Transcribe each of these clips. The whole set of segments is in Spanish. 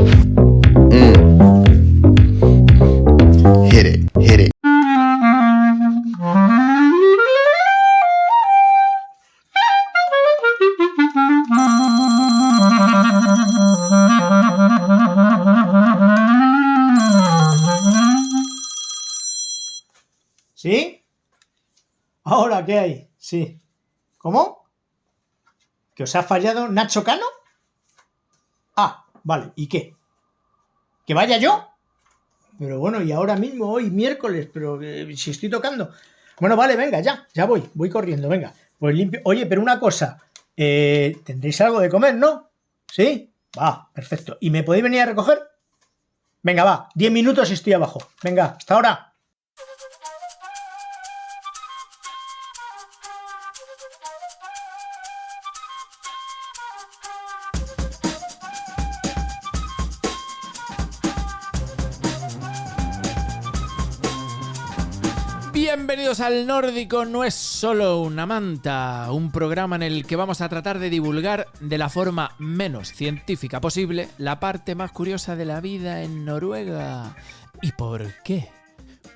Hit it, hit it. ¿Sí? ¿Ahora qué hay? Sí. ¿Cómo? ¿Que os ha fallado Nacho Cano? Ah, vale. ¿Y qué? ¿Que vaya yo? Pero bueno, y ahora mismo, hoy miércoles, pero si estoy tocando. Bueno, vale, venga, ya voy corriendo, venga. Pues limpio. Oye, pero una cosa, tendréis algo de comer, ¿no? ¿Sí? Va, perfecto. ¿Y me podéis venir a recoger? Venga, va, 10 minutos y estoy abajo. Venga, hasta ahora. Bienvenidos al Nórdico no es solo una manta, un programa en el que vamos a tratar de divulgar de la forma menos científica posible la parte más curiosa de la vida en Noruega. ¿Y por qué?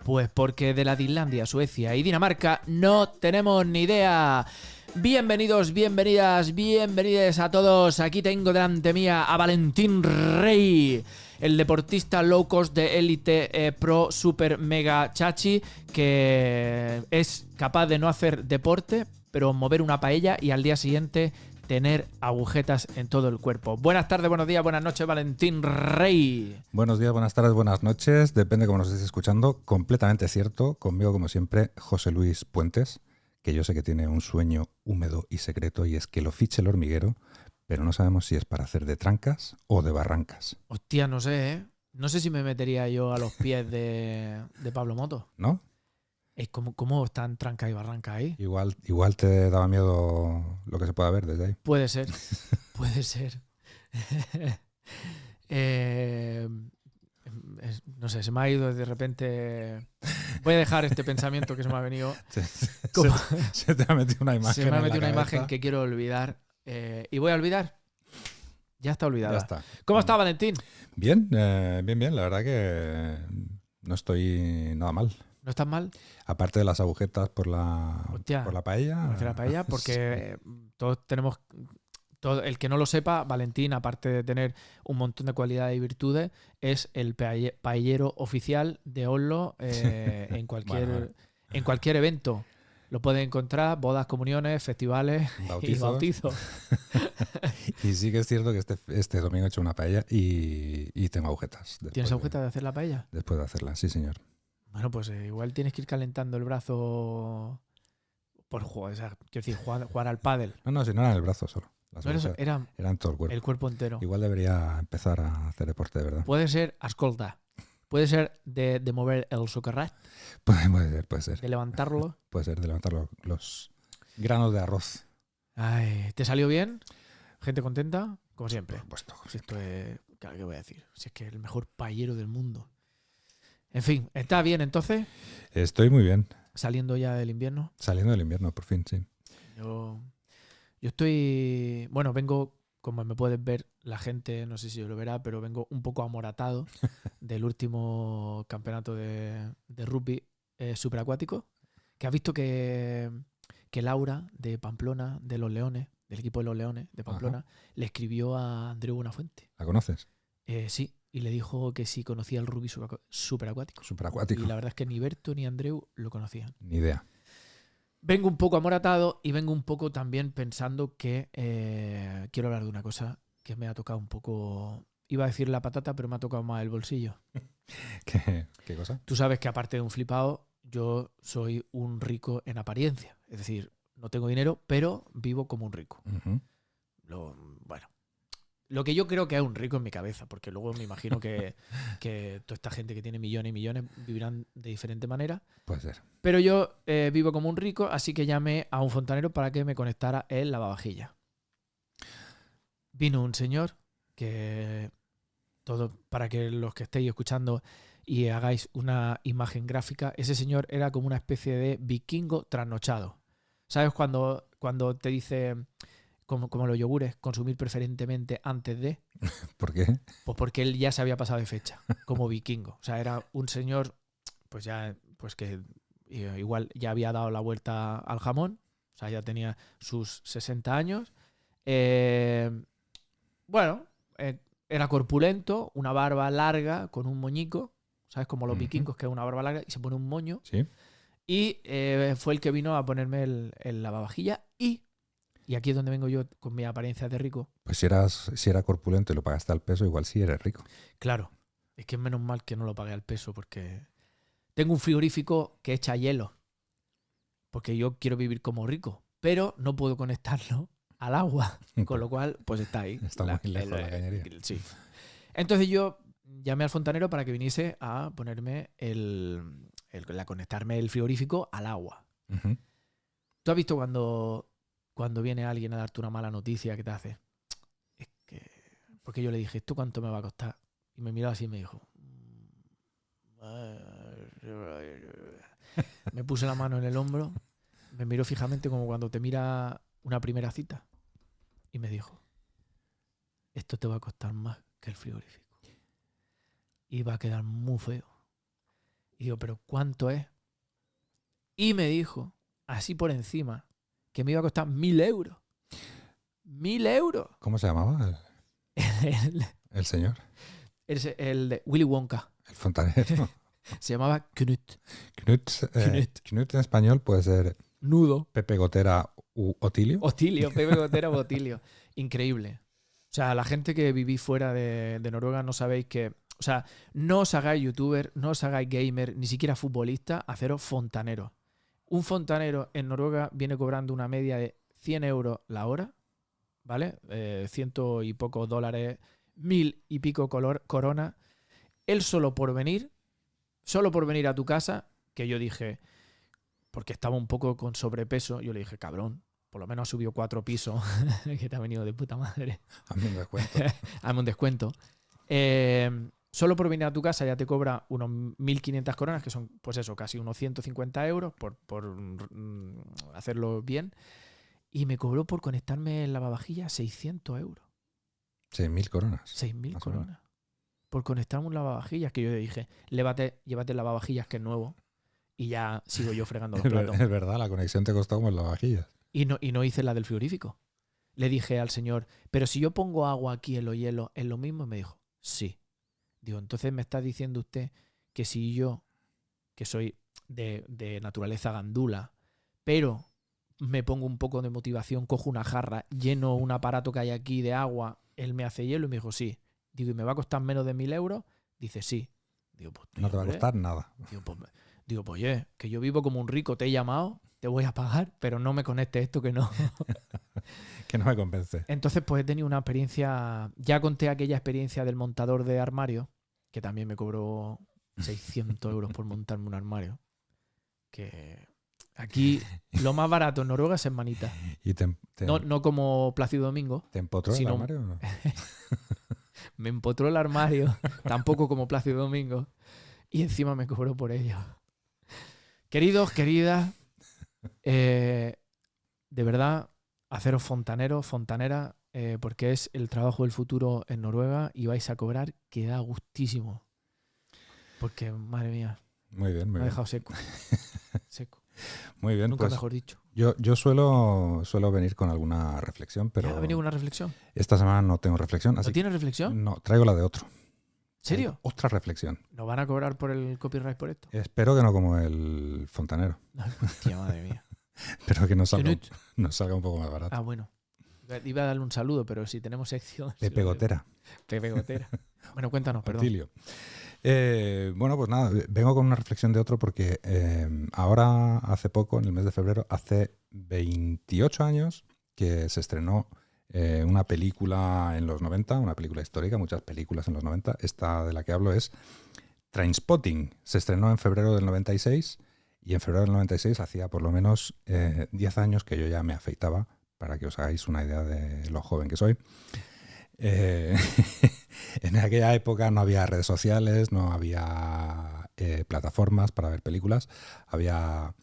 Pues porque de la de Islandia, Suecia y Dinamarca no tenemos ni idea. Bienvenidos, bienvenidas, bienvenides a todos. Aquí tengo delante mía a Valentín Rey, el deportista low cost de élite pro super mega chachi, que es capaz de no hacer deporte, pero mover una paella y al día siguiente tener agujetas en todo el cuerpo. Buenas tardes, buenos días, buenas noches, Valentín Rey. Buenos días, buenas tardes, buenas noches. Depende de cómo nos estéis escuchando. Completamente cierto. Conmigo, como siempre, José Luis Puentes, que yo sé que tiene un sueño húmedo y secreto, y es que lo fiche el hormiguero, pero no sabemos si es para hacer de trancas o de barrancas. Hostia, no sé, ¿eh? No sé si me metería yo a los pies de Pablo Moto. ¿No? Es como están trancas y barrancas ahí. Igual te daba miedo lo que se pueda ver desde ahí. Puede ser, puede ser. No sé, se me ha ido de repente. Voy a dejar este pensamiento que se me ha venido. Se te ha metido una imagen. Se me ha en la metido una cabeza. imagen que quiero olvidar. Y voy a olvidar. Ya está olvidada. Ya está. ¿Cómo está, Valentín? Bien, bien. La verdad que no estoy nada mal. ¿No estás mal? Aparte de las agujetas por la paella. Me refiero a paella porque todos tenemos. El que no lo sepa, Valentín, aparte de tener un montón de cualidades y virtudes, es el paellero oficial de Oslo en cualquier evento. Lo puede encontrar, bodas, comuniones, festivales y bautizos. Y sí que es cierto que este domingo he hecho una paella y tengo agujetas. ¿Tienes agujetas de hacer la paella? Después de hacerla, sí, señor. Bueno, pues igual tienes que ir calentando el brazo por jugar, quiero decir, jugar al pádel. No, si no era en el brazo solo. Eran todo el cuerpo. El cuerpo entero. Igual debería empezar a hacer deporte de verdad. Puede ser, ascolta, puede ser de mover el socarrat. Puede ser. De levantarlo. Puede ser de levantar los granos de arroz. Ay, ¿te salió bien? ¿Gente contenta? Como siempre. Por supuesto. Si esto es... ¿Qué voy a decir? Si es que es el mejor paellero del mundo. En fin, ¿está bien entonces? Estoy muy bien. ¿Saliendo ya del invierno? Saliendo del invierno, por fin, sí. Yo estoy... Bueno, vengo, como me puedes ver, la gente, no sé si lo verá, pero vengo un poco amoratado del último campeonato de rugby superacuático, que has visto que Laura, de Pamplona, de los Leones, del equipo de los Leones de Pamplona, le escribió a Andreu Buenafuente. ¿La conoces? Sí, y le dijo que si conocía el rugby superacuático. Superacuático. Y la verdad es que ni Berto ni Andreu lo conocían. Ni idea. Vengo un poco amoratado y vengo un poco también pensando que quiero hablar de una cosa que me ha tocado un poco... Iba a decir la patata, pero me ha tocado más el bolsillo. ¿Qué cosa? Tú sabes que aparte de un flipado, yo soy un rico en apariencia. Es decir, no tengo dinero, pero vivo como un rico. Uh-huh. Lo que yo creo que es un rico en mi cabeza, porque luego me imagino que toda esta gente que tiene millones y millones vivirán de diferente manera. Puede ser. Pero yo vivo como un rico, así que llamé a un fontanero para que me conectara el lavavajillas. Vino un señor que... para que los que estéis escuchando y hagáis una imagen gráfica, ese señor era como una especie de vikingo trasnochado. ¿Sabes cuando te dice... como los yogures, consumir preferentemente antes de. ¿Por qué? Pues porque él ya se había pasado de fecha, como vikingo. O sea, era un señor, pues ya, pues que igual ya había dado la vuelta al jamón. O sea, ya tenía sus 60 años. Bueno, era corpulento, una barba larga con un moñico. ¿Sabes? Como los vikingos, que es una barba larga y se pone un moño. Sí. Y fue el que vino a ponerme el lavavajilla y aquí es donde vengo yo con mi apariencia de rico. Pues si era corpulento y lo pagaste al peso, igual sí eres rico. Claro, es que es menos mal que no lo pagué al peso porque tengo un frigorífico que echa hielo. Porque yo quiero vivir como rico, pero no puedo conectarlo al agua. Con lo cual, pues está ahí. Está muy lejos la cañería. Sí. Entonces yo llamé al fontanero para que viniese a ponerme a conectarme el frigorífico al agua. Uh-huh. ¿Tú has visto cuando viene alguien a darte una mala noticia que te hace? Es que... Porque yo le dije, ¿esto cuánto me va a costar? Y me miró así y me dijo... Me puse la mano en el hombro, me miró fijamente como cuando te mira una primera cita y me dijo, esto te va a costar más que el frigorífico. Y va a quedar muy feo. Y digo, ¿pero cuánto es? Y me dijo, así por encima, que me iba a costar 1.000 euros. 1.000 euros. ¿Cómo se llamaba el señor? El de Willy Wonka. El fontanero. Se llamaba Knut. Knut en español puede ser Nudo. Pepe Gotera u Otilio. Otilio, Pepe Gotera o Otilio. Increíble. O sea, la gente que vivís fuera de Noruega no sabéis que... O sea, no os hagáis youtuber, no os hagáis gamer, ni siquiera futbolista, haceros fontanero. Un fontanero en Noruega viene cobrando una media de 100 euros la hora, ¿vale? 100 y pocos dólares, 1.000 y pico corona. Él solo por venir a tu casa, que yo dije, porque estaba un poco con sobrepeso, yo le dije, cabrón, por lo menos ha subido 4 pisos, que te ha venido de puta madre. Hazme un descuento. Hazme un descuento. Solo por venir a tu casa ya te cobra unos 1.500 coronas, que son, pues eso, casi unos 150 euros por hacerlo bien. Y me cobró por conectarme en lavavajillas 600 euros. 6.000 coronas. 6.000 coronas. Por conectarme un lavavajillas, que yo le dije, llévate el lavavajillas que es nuevo y ya sigo yo fregando los platos. Es verdad, la conexión te costó como el lavavajillas. Y no hice la del frigorífico. Le dije al señor, pero si yo pongo agua aquí en los hielos, ¿es lo mismo? Y me dijo, sí. Digo, entonces me está diciendo usted que si yo, que soy de naturaleza gandula, pero me pongo un poco de motivación, cojo una jarra, lleno un aparato que hay aquí de agua, él me hace hielo y me dijo, sí. Digo, ¿y me va a costar menos de 1.000 euros? Dice, sí. Digo, pues, no te va a costar nada. Digo, pues oye, que yo vivo como un rico, te he llamado, te voy a pagar, pero no me conectes esto que no. Que no me convence. Entonces, pues he tenido una experiencia, ya conté aquella experiencia del montador de armario, que también me cobró 600 euros por montarme un armario. Que aquí lo más barato en Noruega es en manita. ¿Y no como Plácido Domingo. ¿Te empotró el armario o no? Me empotró el armario, tampoco como Plácido Domingo. Y encima me cobró por ello. Queridos, queridas, de verdad, haceros fontaneros, fontaneras, porque es el trabajo del futuro en Noruega y vais a cobrar que da gustísimo. Porque, madre mía, muy bien, me ha dejado seco. Seco. Muy bien, nunca pues mejor dicho. Yo suelo venir con alguna reflexión, pero... ¿Ha venido una reflexión? Esta semana no tengo reflexión. ¿No tienes reflexión? No, traigo la de otro. ¿Serio? Otra reflexión. ¿Nos van a cobrar por el copyright por esto? Espero que no como el fontanero. Hostia, madre mía. Pero que nos salga un poco más barato. Ah, bueno. Iba a darle un saludo, pero si tenemos sección... Pepe Gotera. Pepe Gotera. Bueno, cuéntanos, perdón. Otilio. Bueno, pues nada, vengo con una reflexión de otro porque ahora, hace poco, en el mes de febrero, hace 28 años que se estrenó una película en los 90, una película histórica, muchas películas en los 90. Esta de la que hablo es Trainspotting. Se estrenó en febrero del 96 y en febrero del 96 hacía por lo menos 10 años que yo ya me afeitaba, para que os hagáis una idea de lo joven que soy. En aquella época no había redes sociales, no había plataformas para ver películas, había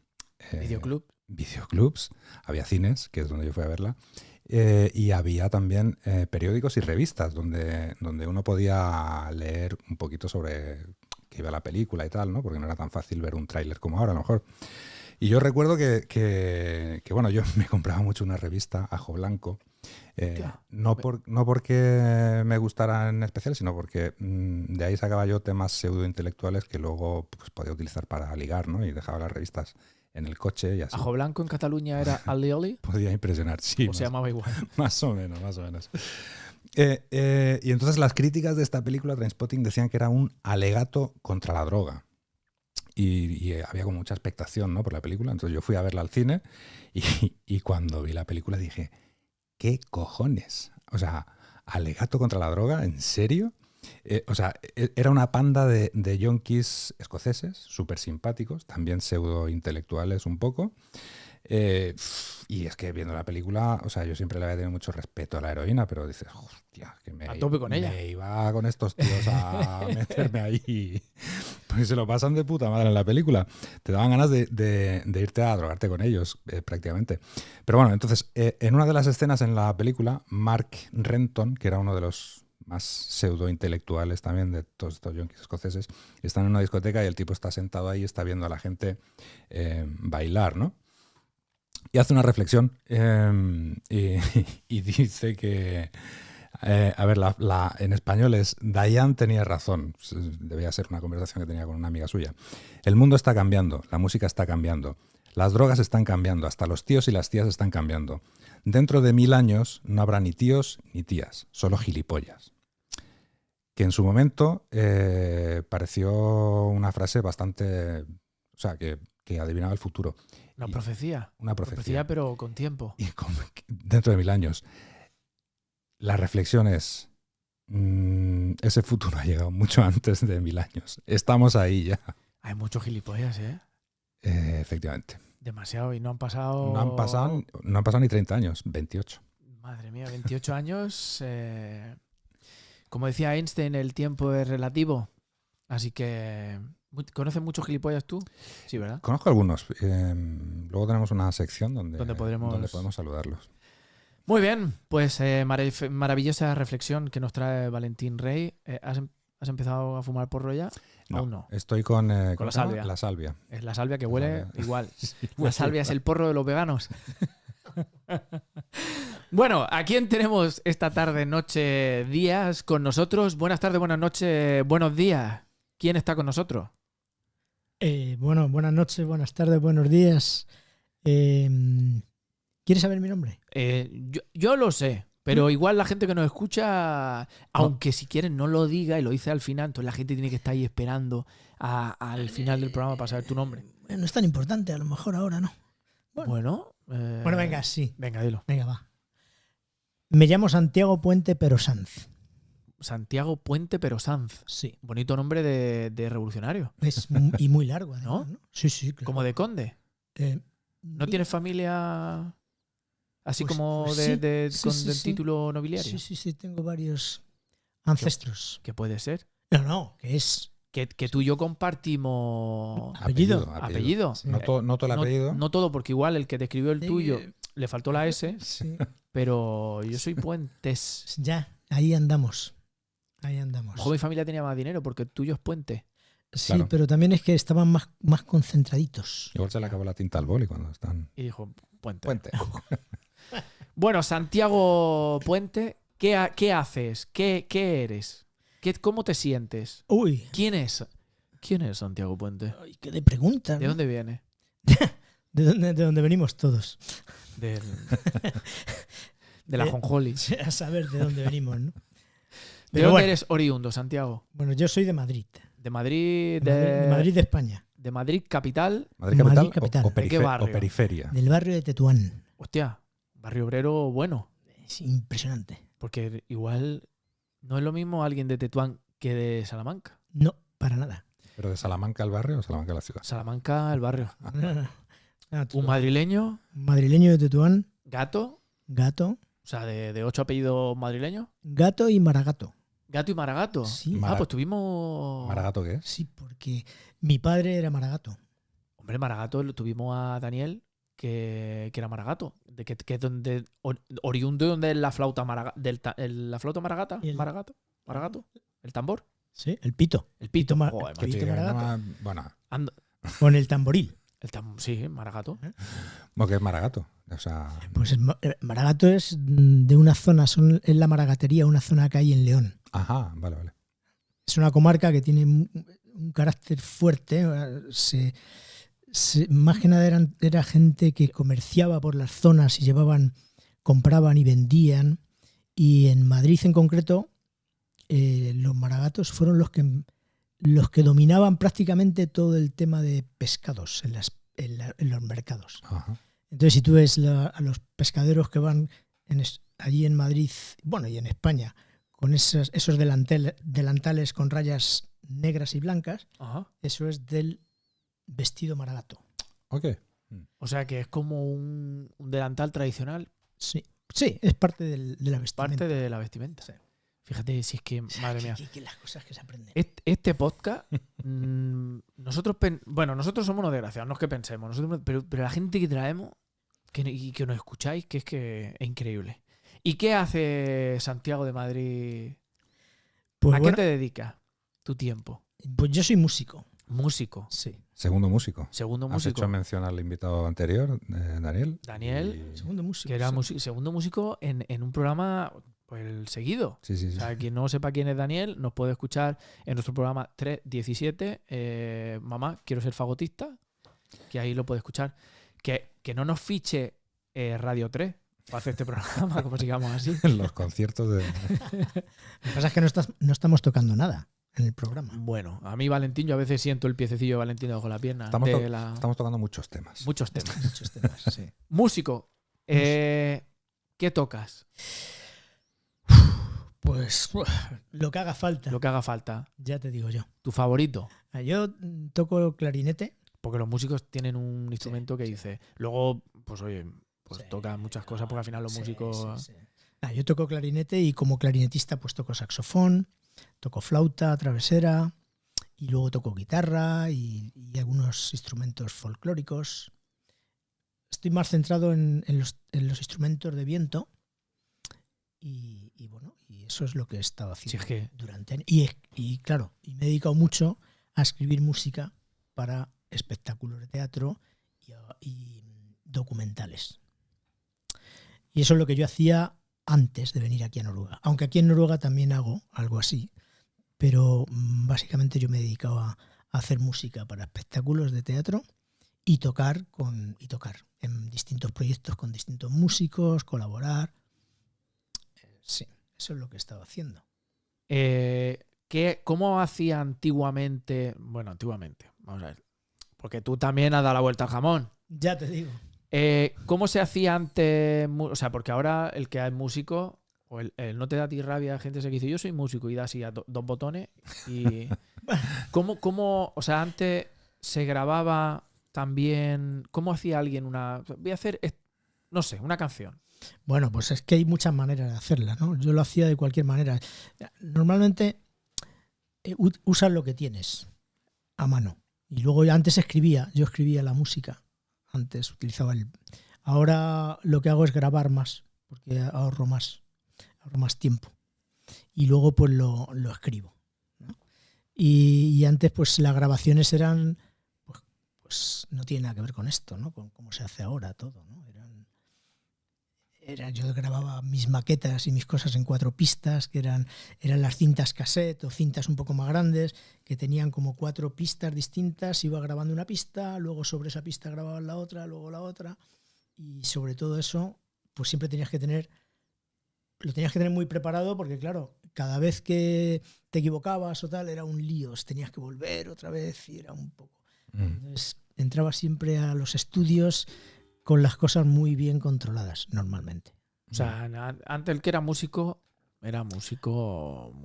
videoclubs, había cines, que es donde yo fui a verla, Y había también periódicos y revistas donde uno podía leer un poquito sobre qué iba la película y tal, ¿no? Porque no era tan fácil ver un tráiler como ahora, a lo mejor. Y yo recuerdo que, bueno, yo me compraba mucho una revista, Ajo Blanco, no porque me gustara en especial, sino porque de ahí sacaba yo temas pseudointelectuales que luego pues, podía utilizar para ligar, ¿no? Y dejaba las revistas en el coche y así. Ajo Blanco en Cataluña era alioli. Podía impresionar, sí. O se llamaba igual. Más o menos, más o menos. Y entonces las críticas de esta película, Trainspotting, decían que era un alegato contra la droga. Y había como mucha expectación, ¿no? Por la película. Entonces yo fui a verla al cine y cuando vi la película dije, ¿qué cojones? O sea, alegato contra la droga, ¿en serio? O sea, era una panda de yonkis escoceses, súper simpáticos, también pseudo intelectuales un poco. Y es que viendo la película, o sea, yo siempre le había tenido mucho respeto a la heroína, pero dices, hostia, que A tope con ella. me iba con estos tíos a meterme ahí. Pues se lo pasan de puta madre en la película. Te daban ganas de irte a drogarte con ellos, prácticamente. Pero bueno, entonces, en una de las escenas en la película, Mark Renton, que era uno de los más pseudo-intelectuales también de todos estos yonkis escoceses, están en una discoteca y el tipo está sentado ahí y está viendo a la gente bailar, ¿no? Y hace una reflexión y dice que, a ver, en español es Diane tenía razón, debía ser una conversación que tenía con una amiga suya. El mundo está cambiando, la música está cambiando, las drogas están cambiando, hasta los tíos y las tías están cambiando. Dentro de 1000 años no habrá ni tíos ni tías, solo gilipollas. Que en su momento pareció una frase bastante, o sea, que adivinaba el futuro. Una profecía. Una profecía, pero con tiempo. Y dentro de 1000 años. La reflexión es, ese futuro ha llegado mucho antes de 1000 años. Estamos ahí ya. Hay muchos gilipollas, ¿eh? Efectivamente. Demasiado. Y no han pasado... No han pasado ni 30 años, 28. Madre mía, 28 años. Como decía Einstein, el tiempo es relativo. Así que... ¿Conoces muchos gilipollas tú? Sí, ¿verdad? Conozco algunos. Luego tenemos una sección donde podemos saludarlos. Muy bien, pues maravillosa reflexión que nos trae Valentín Rey. ¿Has empezado a fumar porro ya? No, Aún no. Estoy con la salvia. La salvia. Es la salvia que huele igual. Sí, La salvia es el porro de los veganos. Bueno, ¿a quién tenemos esta tarde, noche, días con nosotros? Buenas tardes, buenas noches, buenos días. ¿Quién está con nosotros? Bueno, buenas noches, buenas tardes, buenos días. ¿Quieres saber mi nombre? Yo lo sé, pero igual la gente que nos escucha, aunque si quieren no lo diga y lo dice al final, entonces la gente tiene que estar ahí esperando al final del programa para saber tu nombre. No es tan importante, a lo mejor ahora no. Bueno, venga, sí. Venga, dilo. Venga, va. Me llamo Santiago Puente Pero Sanz. Santiago Puente Pero Sanz. Sí. Bonito nombre de revolucionario. Y muy largo, además, ¿no? Sí, claro. Como de conde. ¿No tienes familia así pues, como pues del sí. título nobiliario? Sí, tengo varios ancestros. ¿Qué puede ser? No, que es... Que tú y yo compartimos apellido. Sí. No todo el apellido. No todo, porque igual el que te escribió el tuyo le faltó la S, sí. Pero yo soy Puentes. Ya, ahí andamos. Ojo, mi familia tenía más dinero porque el tuyo es Puente. Sí, claro. Pero también es que estaban más concentraditos. Igual se le acabó la tinta al boli cuando están... Y dijo, Puente. Bueno, Santiago Puente, ¿qué haces? ¿Qué eres? ¿Cómo te sientes? Uy. ¿Quién es Santiago Puente? Ay, qué de pregunta, ¿no? ¿De dónde viene? ¿De dónde venimos todos? De la Jonjoli. A saber de dónde venimos, ¿no? ¿De dónde eres oriundo, Santiago? Bueno, yo soy de Madrid. De Madrid. De Madrid, de España. De Madrid capital. ¿Madrid capital, capital. ¿De qué barrio? o periferia? Del barrio de Tetuán. Hostia, barrio obrero bueno. Es impresionante. Porque igual no es lo mismo alguien de Tetuán que de Salamanca. No, para nada. ¿Pero de Salamanca al barrio o Salamanca a la ciudad? Salamanca, el barrio. No. Un madrileño. Madrileño de Tetuán. Gato. Gato. O sea, de 8 apellidos madrileños. Gato y Maragato. Gato y Maragato. Sí. Pues tuvimos... ¿Maragato qué es? Sí, porque mi padre era Maragato. Hombre, Maragato tuvimos a Daniel. que era Maragato, que es donde oriundo donde es la flauta la flauta maragata, Y el- maragato, el tambor, Sí, el pito. el pito, Mar- joder, el macho. pito maragato. Bueno, Con el tamboril. Sí, maragato. porque es maragato. O sea, Pues Maragato es de una zona, es la maragatería, una zona que hay en León. ajá, vale. Es una comarca que tiene un carácter fuerte. Más que nada era gente que comerciaba por las zonas y compraban y vendían. Y en Madrid en concreto, los maragatos fueron los que dominaban prácticamente todo el tema de pescados en los mercados. Ajá. Entonces, si tú ves a los pescaderos que van allí en Madrid, bueno, y en España, con esos delantales con rayas negras y blancas, Ajá. eso es del vestido maragato. Ok. O sea que es como un delantal tradicional, Sí, es parte de la vestimenta. parte de la vestimenta. Sí. Fíjate si es que, madre mía. Que las cosas que se aprenden. Este podcast, nosotros somos unos desgraciados, no es que pensemos, pero la gente que traemos y que nos escucháis, que es increíble. ¿Y qué hace Santiago de Madrid? Pues ¿A bueno, qué te dedicas tu tiempo? pues yo soy músico. Músico. Sí. Segundo músico. Segundo Has músico. hecho mención al invitado anterior, Daniel. Daniel, Y- Segundo músico. que era sí. segundo músico en un programa pues, el seguido. Sí, sí, O sí. sea, quien no sepa quién es Daniel, nos puede escuchar en nuestro programa 317, Mamá, quiero ser fagotista, que ahí lo puede escuchar. Que no nos fiche Radio 3 para hacer este programa, como sigamos así. En los conciertos de... Lo que pasa es que no estamos tocando nada en el programa. Bueno, a mí Valentín, yo a veces siento el piececillo de Valentín debajo de la pierna. Estamos, de estamos tocando muchos temas. Muchos temas. Muchos temas, sí. Músico, ¿qué tocas? Pues lo que haga falta, Lo que haga falta. ya te digo yo. ¿Tu favorito? Yo toco clarinete. Porque los músicos tienen un instrumento que sí. dice. Luego, pues oye, pues Sí, tocan muchas cosas porque al final los Sí, músicos. sí. Yo toco clarinete y como clarinetista pues toco saxofón, toco flauta, travesera y luego toco guitarra y algunos instrumentos folclóricos. Estoy más centrado en los instrumentos de viento y bueno, y eso es lo que he estado Si haciendo es que. durante años. Y claro, y me he dedicado mucho a escribir música para espectáculos de teatro y documentales. Y eso es lo que yo hacía antes de venir aquí a Noruega. Aunque aquí en Noruega también hago algo así, pero básicamente yo me he dedicado a hacer música para espectáculos de teatro y tocar en distintos proyectos con distintos músicos, colaborar. Sí, eso es lo que he estado haciendo. ¿Cómo hacía antiguamente? Bueno, antiguamente, vamos a ver. Porque tú también has dado la vuelta al jamón. Ya te digo. ¿Cómo se hacía antes? O sea, porque ahora el que es músico, o el no te da a ti rabia, gente se dice, yo soy músico y da así a dos botones. Y ¿Cómo, o sea, antes se grababa también? ¿Cómo hacía alguien voy a hacer, no sé, una canción? Bueno, pues es que hay muchas maneras de hacerla, ¿no? Yo lo hacía de cualquier manera. Normalmente usas lo que tienes a mano. Y luego yo escribía la música. Antes utilizaba Ahora lo que hago es grabar más, porque ahorro más tiempo. Y luego pues lo escribo, ¿no? Y antes pues las grabaciones eran, pues no tiene nada que ver con esto, ¿no? Con cómo se hace ahora todo, ¿no? Yo grababa mis maquetas y mis cosas en 4 pistas, que eran las cintas cassette o cintas un poco más grandes, que tenían como 4 pistas distintas, iba grabando una pista, luego sobre esa pista grababa la otra, luego la otra, y sobre todo eso, pues siempre lo tenías que tener muy preparado, porque claro, cada vez que te equivocabas o tal, era un lío, tenías que volver otra vez y era un poco... Entonces, entraba siempre a los estudios con las cosas muy bien controladas, normalmente. O sea, antes el que era músico,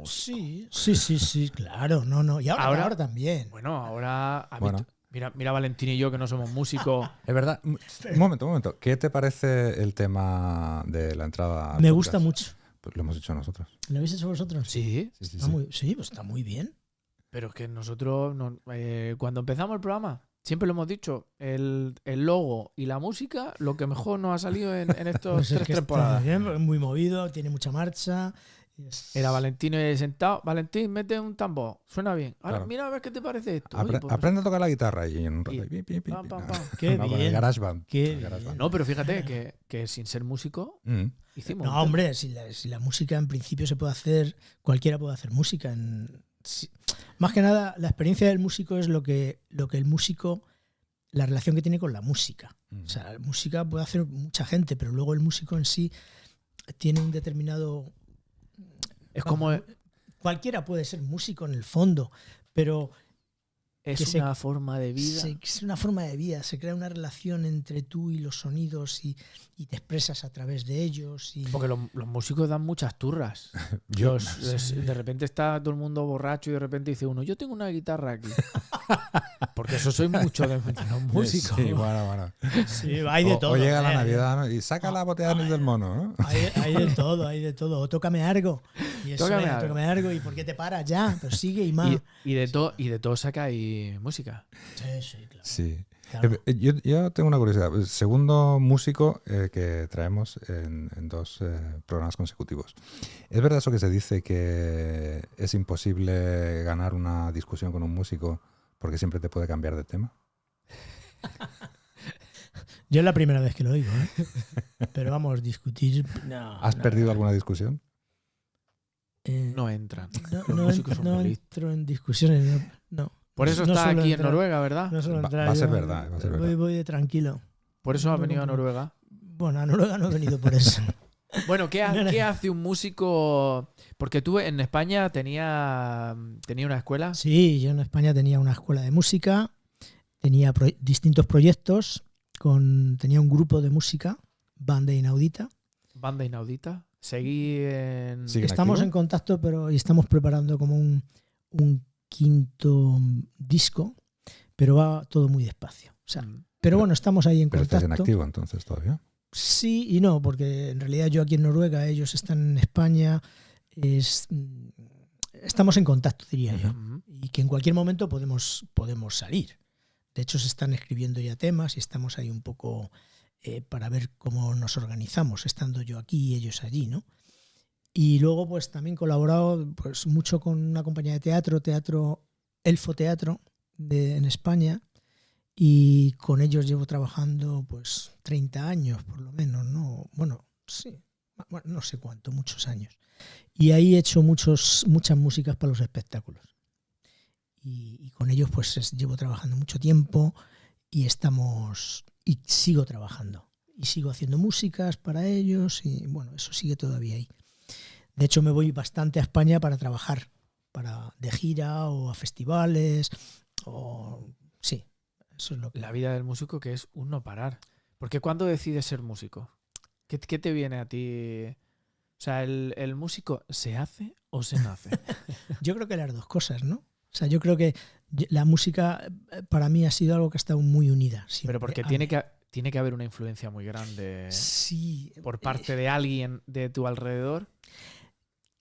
Sí, claro, no. Y ahora también. Bueno, ahora... Bueno. Mira Valentín y yo, que no somos músicos. Es verdad. Un momento. ¿Qué te parece el tema de la entrada al Me podcast? gusta mucho. Pues lo hemos hecho nosotros. ¿Lo habéis hecho vosotros? Sí, Pues está muy bien. pero es que nosotros, cuando empezamos el programa, siempre lo hemos dicho, el logo y la música, lo que mejor nos ha salido en estos Pues es 3 que está temporadas. bien, porque es muy movido, tiene mucha marcha. Era Valentino sentado. Valentín, mete un tambor. Suena bien. Ahora, Claro. mira a ver qué te parece esto. Oye, pues- Aprende a tocar la guitarra y en un rato. Y- ahí, pim, pim, pim, pam, pim. pam, No, pam. Qué no, con el bien. GarageBand. Qué El GarageBand. No, pero fíjate que sin ser músico hicimos. un No, tema. hombre, si la música en principio se puede hacer, cualquiera puede hacer música. Más que nada, la experiencia del músico es lo que el músico, la relación que tiene con la música. O sea, la música puede hacer mucha gente, pero luego el músico en sí tiene un determinado... Es como Cualquiera puede ser músico en el fondo, pero es que se- una forma de vida. es una forma de vida, se crea una relación entre tú y los sonidos y te expresas a través de ellos. Y... Porque los músicos dan muchas turras. Yo- De repente está todo el mundo borracho y de repente dice uno, yo tengo una guitarra aquí. Porque eso soy mucho de los músicos. Sí, bueno. Sí, hay de todo. O llega la ¿eh? Navidad, ¿no? Y saca la botella de anís del mono, ¿no? Hay de todo, hay de todo. O tócame algo. Y eso, Tócame venga, algo. tócame algo. ¿Y por qué te paras ya? Pero sigue y más. Y de todo saca ahí música. Sí, claro. Sí. Claro. Yo tengo una curiosidad. Segundo músico que traemos en 2 programas consecutivos. ¿Es verdad eso que se dice que es imposible ganar una discusión con un músico porque siempre te puede cambiar de tema? Yo es la primera vez que lo oigo, ¿eh? Pero vamos, discutir. No, ¿Has no, perdido alguna discusión? No entran. No, Los no músicos son no muy listos. entro en discusiones. No. Por eso No está suelo aquí en entrar. Noruega, ¿verdad? No suelo Va entrar, a ser yo verdad, va a ser verdad. Voy de tranquilo. Por eso has No, venido a no. Noruega. Bueno, a Noruega no he venido por eso. Bueno, ¿qué hace un músico? Porque tú en España tenía una escuela. Sí, yo en España tenía una escuela de música, tenía distintos proyectos, tenía un grupo de música, Banda Inaudita. Banda inaudita. Seguí en... Sí. ¿Siguen Estamos activo? en contacto, pero y estamos preparando como un quinto disco, pero va todo muy despacio. O sea, pero bueno, estamos ahí en Pero estás en contacto. activo entonces todavía. Sí y no, porque en realidad yo aquí en Noruega, ellos están en España. Estamos en contacto, diría yo. Ujú. Y que en cualquier momento podemos salir. De hecho, se están escribiendo ya temas y estamos ahí un poco para ver cómo nos organizamos, estando yo aquí y ellos allí, ¿no? Y luego, pues también he colaborado pues, mucho con una compañía de teatro Elfo Teatro en España, y con ellos llevo trabajando pues 30 años por lo menos, ¿no? Bueno, sí, bueno, no sé cuánto, muchos años. Y ahí he hecho muchas músicas para los espectáculos. Y con ellos pues llevo trabajando mucho tiempo y sigo trabajando. Y sigo haciendo músicas para ellos y bueno, eso sigue todavía ahí. De hecho me voy bastante a España para trabajar, de gira o a festivales o... Sí, eso es lo que... La vida del músico, que es un no parar. Porque ¿cuándo decides ser músico? ¿Qué te viene a ti? O sea, ¿el músico se hace o se nace? Yo creo que las dos cosas, ¿no? O sea, yo creo que la música para mí ha sido algo que ha estado muy unida siempre. Pero porque tiene que haber una influencia muy grande Sí. por parte de alguien de tu alrededor.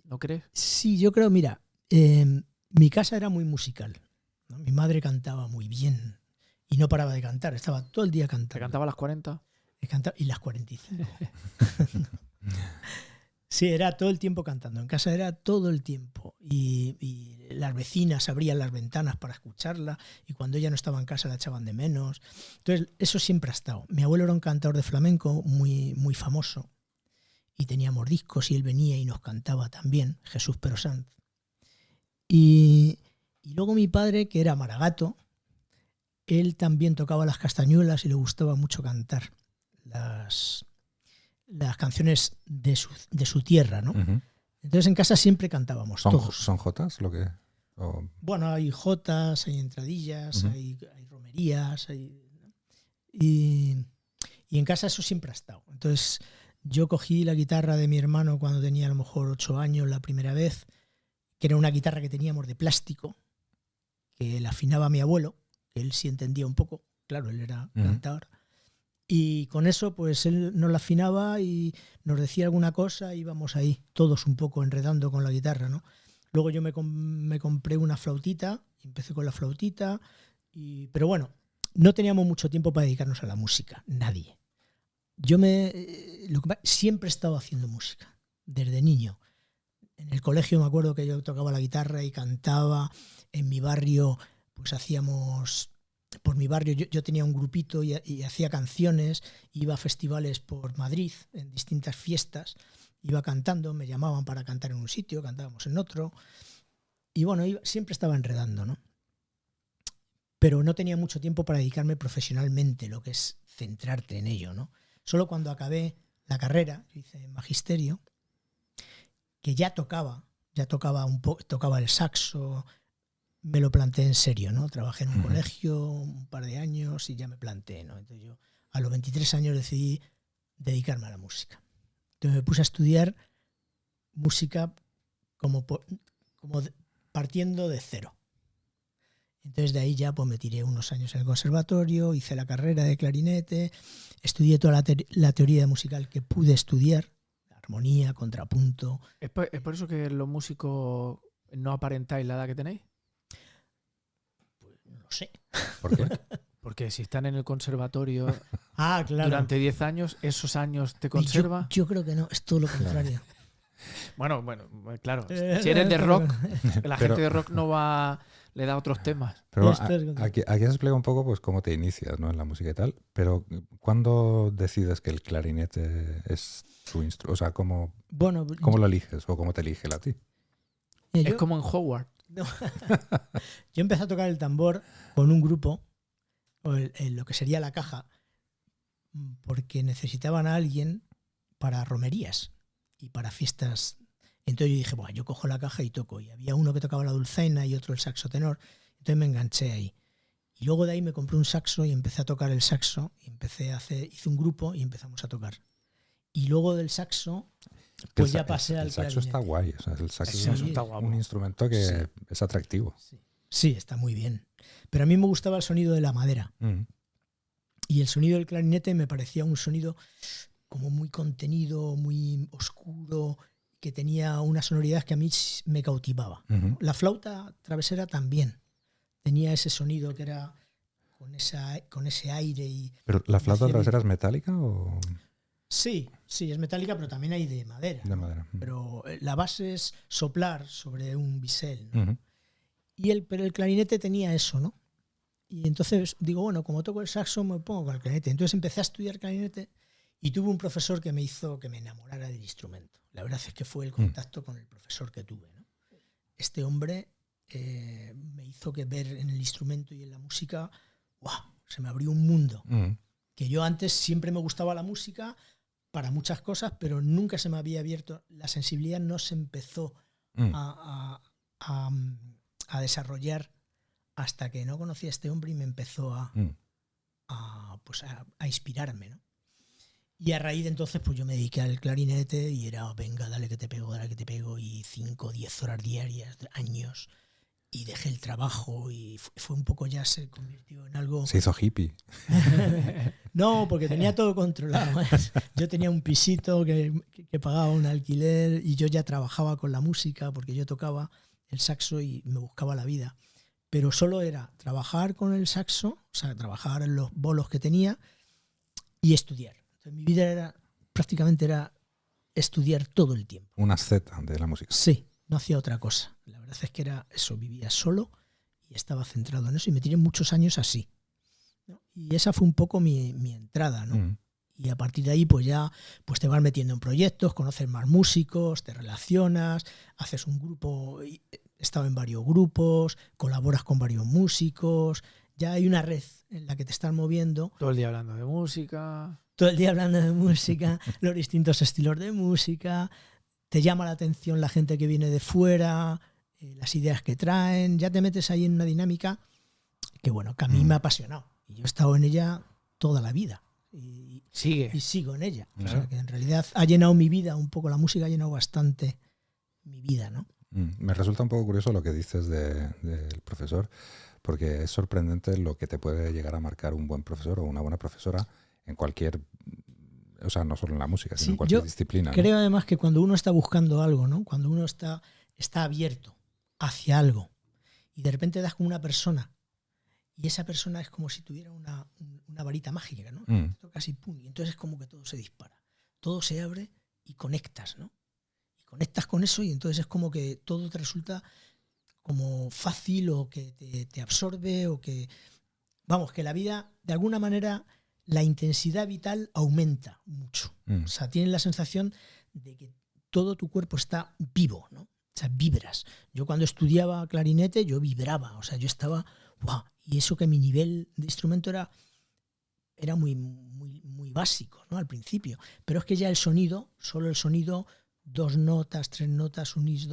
¿No crees? Sí, yo creo, mira, mi casa era muy musical, ¿no? Mi madre cantaba muy bien y no paraba de cantar, estaba todo el día cantando. ¿Te cantaba a las 40? Y las 45. Sí, era todo el tiempo cantando. En casa era todo el tiempo. Y las vecinas abrían las ventanas para escucharla y cuando ella no estaba en casa la echaban de menos. Entonces, eso siempre ha estado. Mi abuelo era un cantador de flamenco muy, muy famoso y teníamos discos y él venía y nos cantaba también, Jesús Pero Sanz. Y luego mi padre, que era maragato, él también tocaba las castañuelas y le gustaba mucho cantar las canciones de su tierra, ¿no? Ujú. Entonces en casa siempre cantábamos todos. ¿Son jotas lo que...? o- Bueno, hay jotas, hay entradillas, Ujú. hay romerías, y en casa eso siempre ha estado. Entonces yo cogí la guitarra de mi hermano cuando tenía a lo mejor 8 años la primera vez, que era una guitarra que teníamos de plástico, que la afinaba mi abuelo, que él sí entendía un poco, claro, él era Ujú. cantador. Y con eso, pues él nos la afinaba y nos decía alguna cosa y íbamos ahí, todos un poco enredando con la guitarra, ¿no? Luego yo me compré una flautita y empecé con la flautita. Pero bueno, no teníamos mucho tiempo para dedicarnos a la música, nadie. Siempre he estado haciendo música, desde niño. En el colegio me acuerdo que yo tocaba la guitarra y cantaba. En mi barrio, pues hacíamos... Por mi barrio yo tenía un grupito y hacía canciones, iba a festivales por Madrid, en distintas fiestas, iba cantando, me llamaban para cantar en un sitio, cantábamos en otro. Y bueno, siempre estaba enredando, ¿no? Pero no tenía mucho tiempo para dedicarme profesionalmente, lo que es centrarte en ello, ¿no? Solo cuando acabé la carrera, yo hice magisterio, que ya tocaba tocaba el saxo, me lo planteé en serio, ¿no? Trabajé en un colegio un par de años y ya me planteé, ¿no? Entonces yo a los 23 años decidí dedicarme a la música. Entonces me puse a estudiar música como partiendo de cero. Entonces de ahí ya pues me tiré unos años en el conservatorio, hice la carrera de clarinete, estudié toda la teoría musical que pude estudiar, armonía, contrapunto. ¿Es por eso que los músicos no aparentáis la edad que tenéis? Pues no lo sé. ¿Por qué? Porque si están en el conservatorio Claro. durante 10 años, ¿esos años te conserva? Yo creo que no, es todo lo contrario. Bueno, claro. Si eres de rock, la gente de rock no va... Le da otros temas. Pero Esto es- aquí has explicado un poco pues cómo te inicias, ¿no? En la música y tal, pero ¿cuándo decides que el clarinete es tu instrumento? O sea, ¿cómo lo eliges o cómo te elige él a ti? Es como en Howard. No. Yo empecé a tocar el tambor con un grupo, lo que sería la caja, porque necesitaban a alguien para romerías y para fiestas. Entonces yo dije, bueno, yo cojo la caja y toco. Y había uno que tocaba la dulzaina y otro el saxo tenor. Entonces me enganché ahí. Y luego de ahí me compré un saxo y empecé a tocar el saxo. Y hice un grupo y empezamos a tocar. Y luego del saxo, pues ya pasé al El saxo está clarinete. guay. O sea, el saxo Sí, es está guapo. un instrumento que es atractivo. Sí, está muy bien. Pero a mí me gustaba el sonido de la madera. Y el sonido del clarinete me parecía un sonido como muy contenido, muy oscuro, que tenía una sonoridad que a mí me cautivaba. La flauta travesera también tenía ese sonido que era con ese aire. ¿Pero la flauta hacía trasera es metálica o Sí, es metálica, pero también hay de madera. de madera? Pero la base es soplar sobre un bisel, ¿no? Ujú. Pero el clarinete tenía eso, ¿no? Y entonces digo, bueno, como toco el saxo me pongo con el clarinete. Entonces empecé a estudiar clarinete y tuve un profesor que me hizo que me enamorara del instrumento. La verdad es que fue el contacto con el profesor que tuve, ¿no? Este hombre me hizo que ver en el instrumento y en la música, ¡wow! Se me abrió un mundo. Que yo antes siempre me gustaba la música para muchas cosas, pero nunca se me había abierto. La sensibilidad no se empezó a desarrollar hasta que no conocí a este hombre y me empezó a inspirarme, ¿no? Y a raíz de entonces pues yo me dediqué al clarinete y era, venga, dale que te pego, y 5 o 10 horas diarias, años, y dejé el trabajo y fue un poco, ya se convirtió en algo... Se hizo hippie. No, porque tenía todo controlado. Yo tenía un pisito que pagaba un alquiler y yo ya trabajaba con la música porque yo tocaba el saxo y me buscaba la vida. Pero solo era trabajar con el saxo, o sea, trabajar en los bolos que tenía y estudiar. Entonces, mi vida prácticamente era estudiar todo el tiempo. Una asceta de la música. Sí, no hacía otra cosa. La verdad es que era eso, vivía solo y estaba centrado en eso y me tiré muchos años así, ¿no? Y esa fue un poco mi entrada, ¿no? Y a partir de ahí pues ya pues te vas metiendo en proyectos, conoces más músicos, te relacionas, haces un grupo, he estado en varios grupos, colaboras con varios músicos, ya hay una red en la que te estás moviendo. Todo el día hablando de música. Todo el día hablando de música, los distintos estilos de música, te llama la atención la gente que viene de fuera, las ideas que traen, ya te metes ahí en una dinámica que bueno, que a mí me ha apasionado. Y yo he estado en ella toda la vida. Y sigo en ella. Claro. O sea, que en realidad ha llenado mi vida un poco, la música ha llenado bastante mi vida, ¿no? Me resulta un poco curioso lo que dices del profesor, porque es sorprendente lo que te puede llegar a marcar un buen profesor o una buena profesora en cualquier, o sea, no solo en la música, sino en cualquier disciplina. Creo ¿no? además que cuando uno está buscando algo, ¿no? Cuando uno está abierto hacia algo y de repente das con una persona y esa persona es como si tuviera una varita mágica, ¿no? Tocas y pum, y entonces es como que todo se dispara, todo se abre y conectas, ¿no? Y conectas con eso y entonces es como que todo te resulta como fácil o que te absorbe o que, vamos, que la vida, de alguna manera, la intensidad vital aumenta mucho. O sea, tienes la sensación de que todo tu cuerpo está vivo, ¿no? O sea, vibras. Yo cuando estudiaba clarinete, yo vibraba, o sea, yo estaba, ¡guau! Y eso que mi nivel de instrumento era muy, muy, muy básico, ¿no? Al principio. Pero es que ya el sonido, solo el sonido, 2 notas, 3 notas, unís,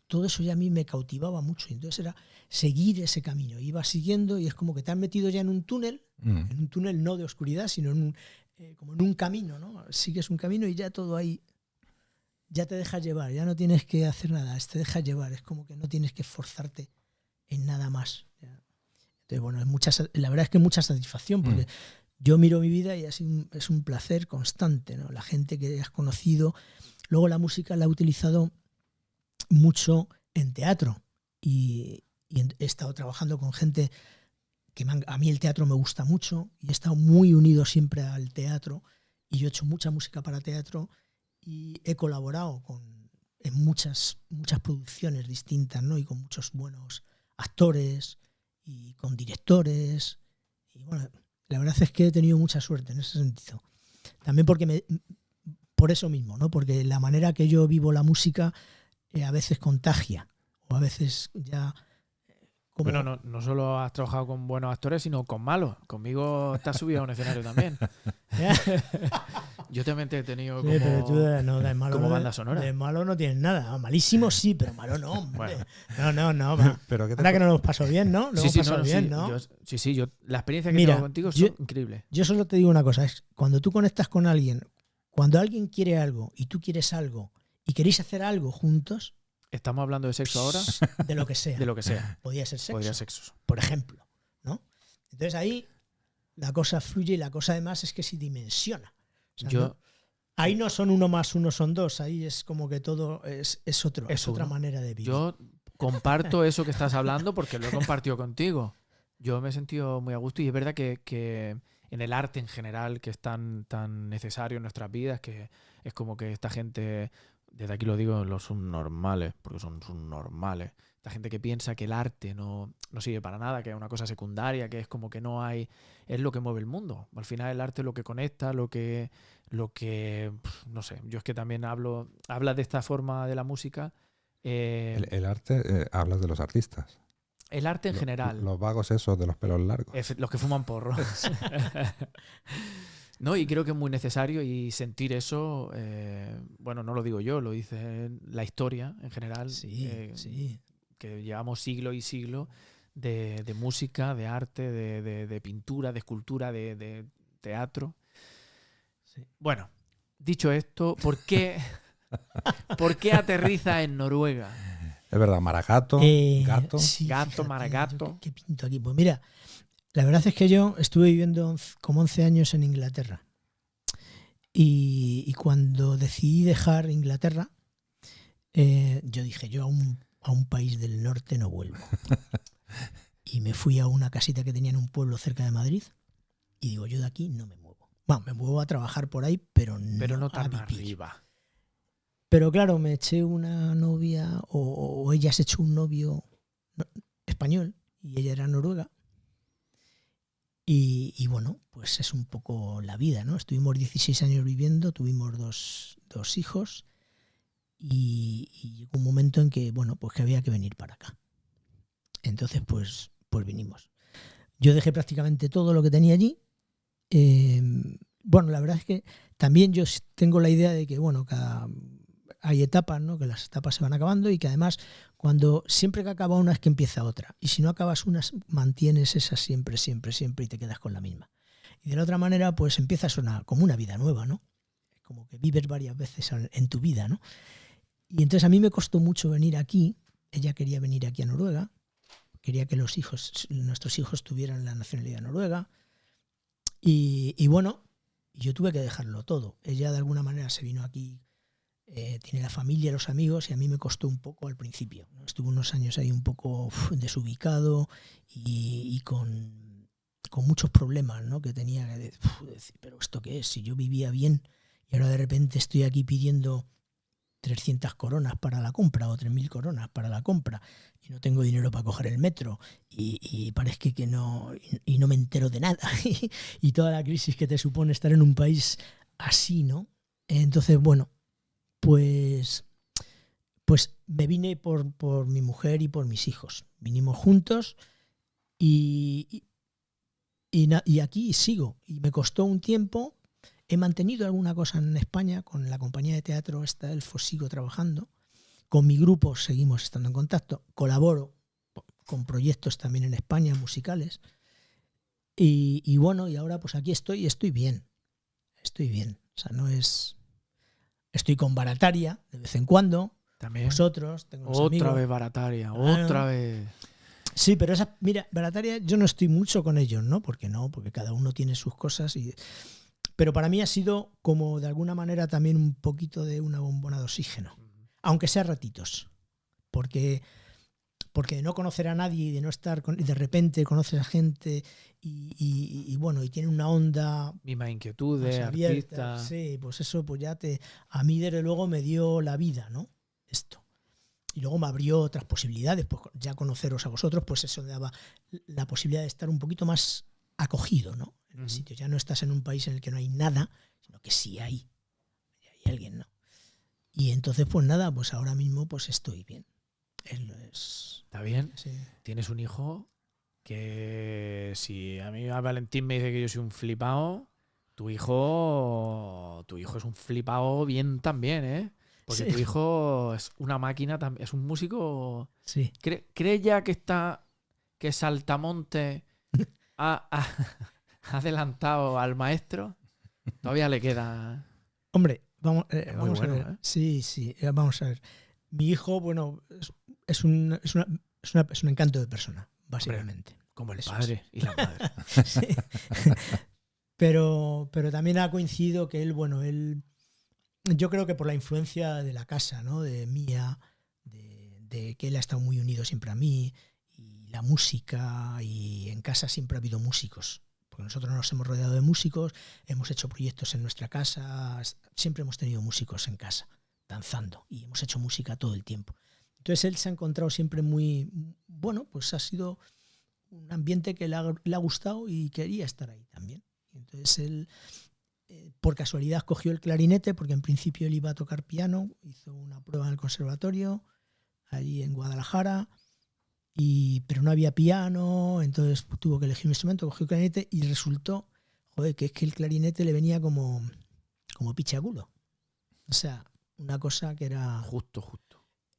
todo eso ya a mí me cautivaba mucho. Y entonces era seguir ese camino. Iba siguiendo y es como que te has metido ya en un túnel no de oscuridad, sino como en un camino, ¿no? Sigues un camino y ya todo ahí, ya te dejas llevar, ya no tienes que hacer nada, te dejas llevar. Es como que no tienes que esforzarte en nada más. Entonces, bueno, la verdad es que mucha satisfacción, porque yo miro mi vida y es un placer constante, ¿no? La gente que has conocido. Luego la música la he utilizado mucho en teatro y he estado trabajando con gente que a mí el teatro me gusta mucho y he estado muy unido siempre al teatro y yo he hecho mucha música para teatro y he colaborado en muchas producciones distintas, ¿no? Y con muchos buenos actores y con directores y bueno, la verdad es que he tenido mucha suerte en ese sentido. También por eso mismo, ¿no? Porque la manera que yo vivo la música a veces contagia o a veces ya como... Bueno, no solo has trabajado con buenos actores, sino con malos. Conmigo te has subido a un escenario también. Yo también te he tenido como, pero tú de malo, como banda sonora. De malo no tienes nada. Malísimo sí, pero malo no. Hombre. Bueno. No. Pero Ahora que no nos pasó bien, ¿no? Lo hemos pasado bien, ¿no? La experiencia que tengo contigo es increíble. Yo solo te digo una cosa. Es cuando tú conectas con alguien, cuando alguien quiere algo y tú quieres algo y queréis hacer algo juntos... ¿Estamos hablando de sexo ahora? De lo que sea. De lo que sea. Podría ser sexo. Podría sexo. Por ejemplo, ¿no? Entonces ahí la cosa fluye y la cosa además es que se dimensiona. O sea, ahí no son 1 más 1 son 2. Ahí es como que todo es otra manera de vivir. Yo comparto eso que estás hablando porque lo he compartido contigo. Yo me he sentido muy a gusto y es verdad que en el arte en general, que es tan necesario en nuestras vidas, que es como que esta gente... Desde aquí lo digo, los subnormales, porque son subnormales. Esta gente que piensa que el arte no sirve para nada, que es una cosa secundaria, que es como que no hay... Es lo que mueve el mundo. Al final el arte es lo que conecta, lo que no sé, yo es que también hablas de esta forma de la música. El arte, hablas de los artistas. El arte en general. Los vagos esos de los pelos largos. Los que fuman porros. No, y creo que es muy necesario y sentir eso, bueno, no lo digo yo, lo dice la historia en general, sí. Que llevamos siglos y siglos de música, de arte, de pintura, de escultura, de teatro. Sí. Bueno, dicho esto, ¿por qué aterriza en Noruega? Es verdad, maragato, gato. Sí, gato, fíjate, maragato. ¿Qué pinto aquí? Pues mira, la verdad es que yo estuve viviendo como 11 años en Inglaterra y cuando decidí dejar Inglaterra, yo dije, yo a un país del norte no vuelvo. Y me fui a una casita que tenía en un pueblo cerca de Madrid y digo, yo de aquí no me muevo. Bueno, me muevo a trabajar por ahí, pero no tan a vivir. arriba. Pero claro, me eché una novia o ella se echó un novio español y ella era noruega. Y bueno, pues es un poco la vida, ¿no? Estuvimos 16 años viviendo, tuvimos dos hijos y llegó un momento en que, bueno, pues que había que venir para acá. Entonces, pues vinimos. Yo dejé prácticamente todo lo que tenía allí. Bueno, la verdad es que también yo tengo la idea de que, bueno, hay etapas, ¿no? Que las etapas se van acabando y que además siempre que acaba una es que empieza otra. Y si no acabas unas, mantienes esas siempre y te quedas con la misma. Y de la otra manera, pues empiezas como una vida nueva, ¿no? Como que vives varias veces en tu vida, ¿no? Y entonces a mí me costó mucho venir aquí. Ella quería venir aquí a Noruega. Quería que nuestros hijos tuvieran la nacionalidad noruega. Y bueno, yo tuve que dejarlo todo. Ella de alguna manera se vino aquí tiene la familia, los amigos, y a mí me costó un poco al principio, ¿no? Estuve unos años ahí un poco desubicado y con muchos problemas, ¿no? Que tenía que decir, pero ¿esto qué es? Si yo vivía bien y ahora de repente estoy aquí pidiendo 300 coronas para la compra o 3.000 coronas para la compra y no tengo dinero para coger el metro y parece que no, y no me entero de nada y toda la crisis que te supone estar en un país así, ¿no? Entonces, bueno, pues me vine por mi mujer y por mis hijos. Vinimos juntos y aquí sigo. Y me costó un tiempo. He mantenido alguna cosa en España con la compañía de teatro esta Elfos, sigo trabajando. Con mi grupo seguimos estando en contacto. Colaboro con proyectos también en España, musicales. Y bueno, y ahora pues aquí estoy y estoy bien. Estoy bien. O sea, no es... Estoy con Barataria de vez en cuando. También. Vosotros, tengo unos Otra amigos. vez Barataria, Claro. otra vez. Sí, pero mira, Barataria yo no estoy mucho con ellos, ¿no? Porque cada uno tiene sus cosas. Pero para mí ha sido como de alguna manera también un poquito de una bombona de oxígeno. Aunque sea ratitos. Porque de no conocer a nadie y de no estar y de repente conoces a gente y bueno, y tiene una onda Mismas inquietudes, más abierta. artistas. Sí, pues eso pues a mí desde luego me dio la vida, ¿no? Esto. Y luego me abrió otras posibilidades, pues ya conoceros a vosotros, pues eso daba la posibilidad de estar un poquito más acogido, ¿no? En el sitio. Ya no estás en un país en el que no hay nada, sino que sí hay alguien, ¿no? Y entonces, pues nada, pues ahora mismo pues estoy bien. Está bien. Sí. Tienes un hijo que si a mí Valentín me dice que yo soy un flipao, tu hijo es un flipao bien también, ¿eh? Porque Sí. tu hijo es una máquina, es un músico. Sí. ¿Cree ya que Saltamonte ha adelantado al maestro? Todavía le queda. Hombre, vamos muy a bueno, ver. ¿eh? Sí, vamos a ver. Mi hijo, bueno, es un encanto de persona, básicamente. Como el Eso padre y la madre. Sí. Pero también ha coincidido que él, yo creo que por la influencia de la casa, ¿no? De mía, de que él ha estado muy unido siempre a mí, y la música, y en casa siempre ha habido músicos. Porque nosotros nos hemos rodeado de músicos, hemos hecho proyectos en nuestra casa, siempre hemos tenido músicos en casa, danzando, y hemos hecho música todo el tiempo. Entonces él se ha encontrado siempre muy, bueno, pues ha sido un ambiente que le ha gustado y quería estar ahí también. Entonces él, por casualidad, cogió el clarinete, porque en principio él iba a tocar piano, hizo una prueba en el conservatorio, allí en Guadalajara, pero no había piano, entonces tuvo que elegir un instrumento, cogió el clarinete y resultó, que es que el clarinete le venía como pichaculo. O sea, una cosa que era... Justo.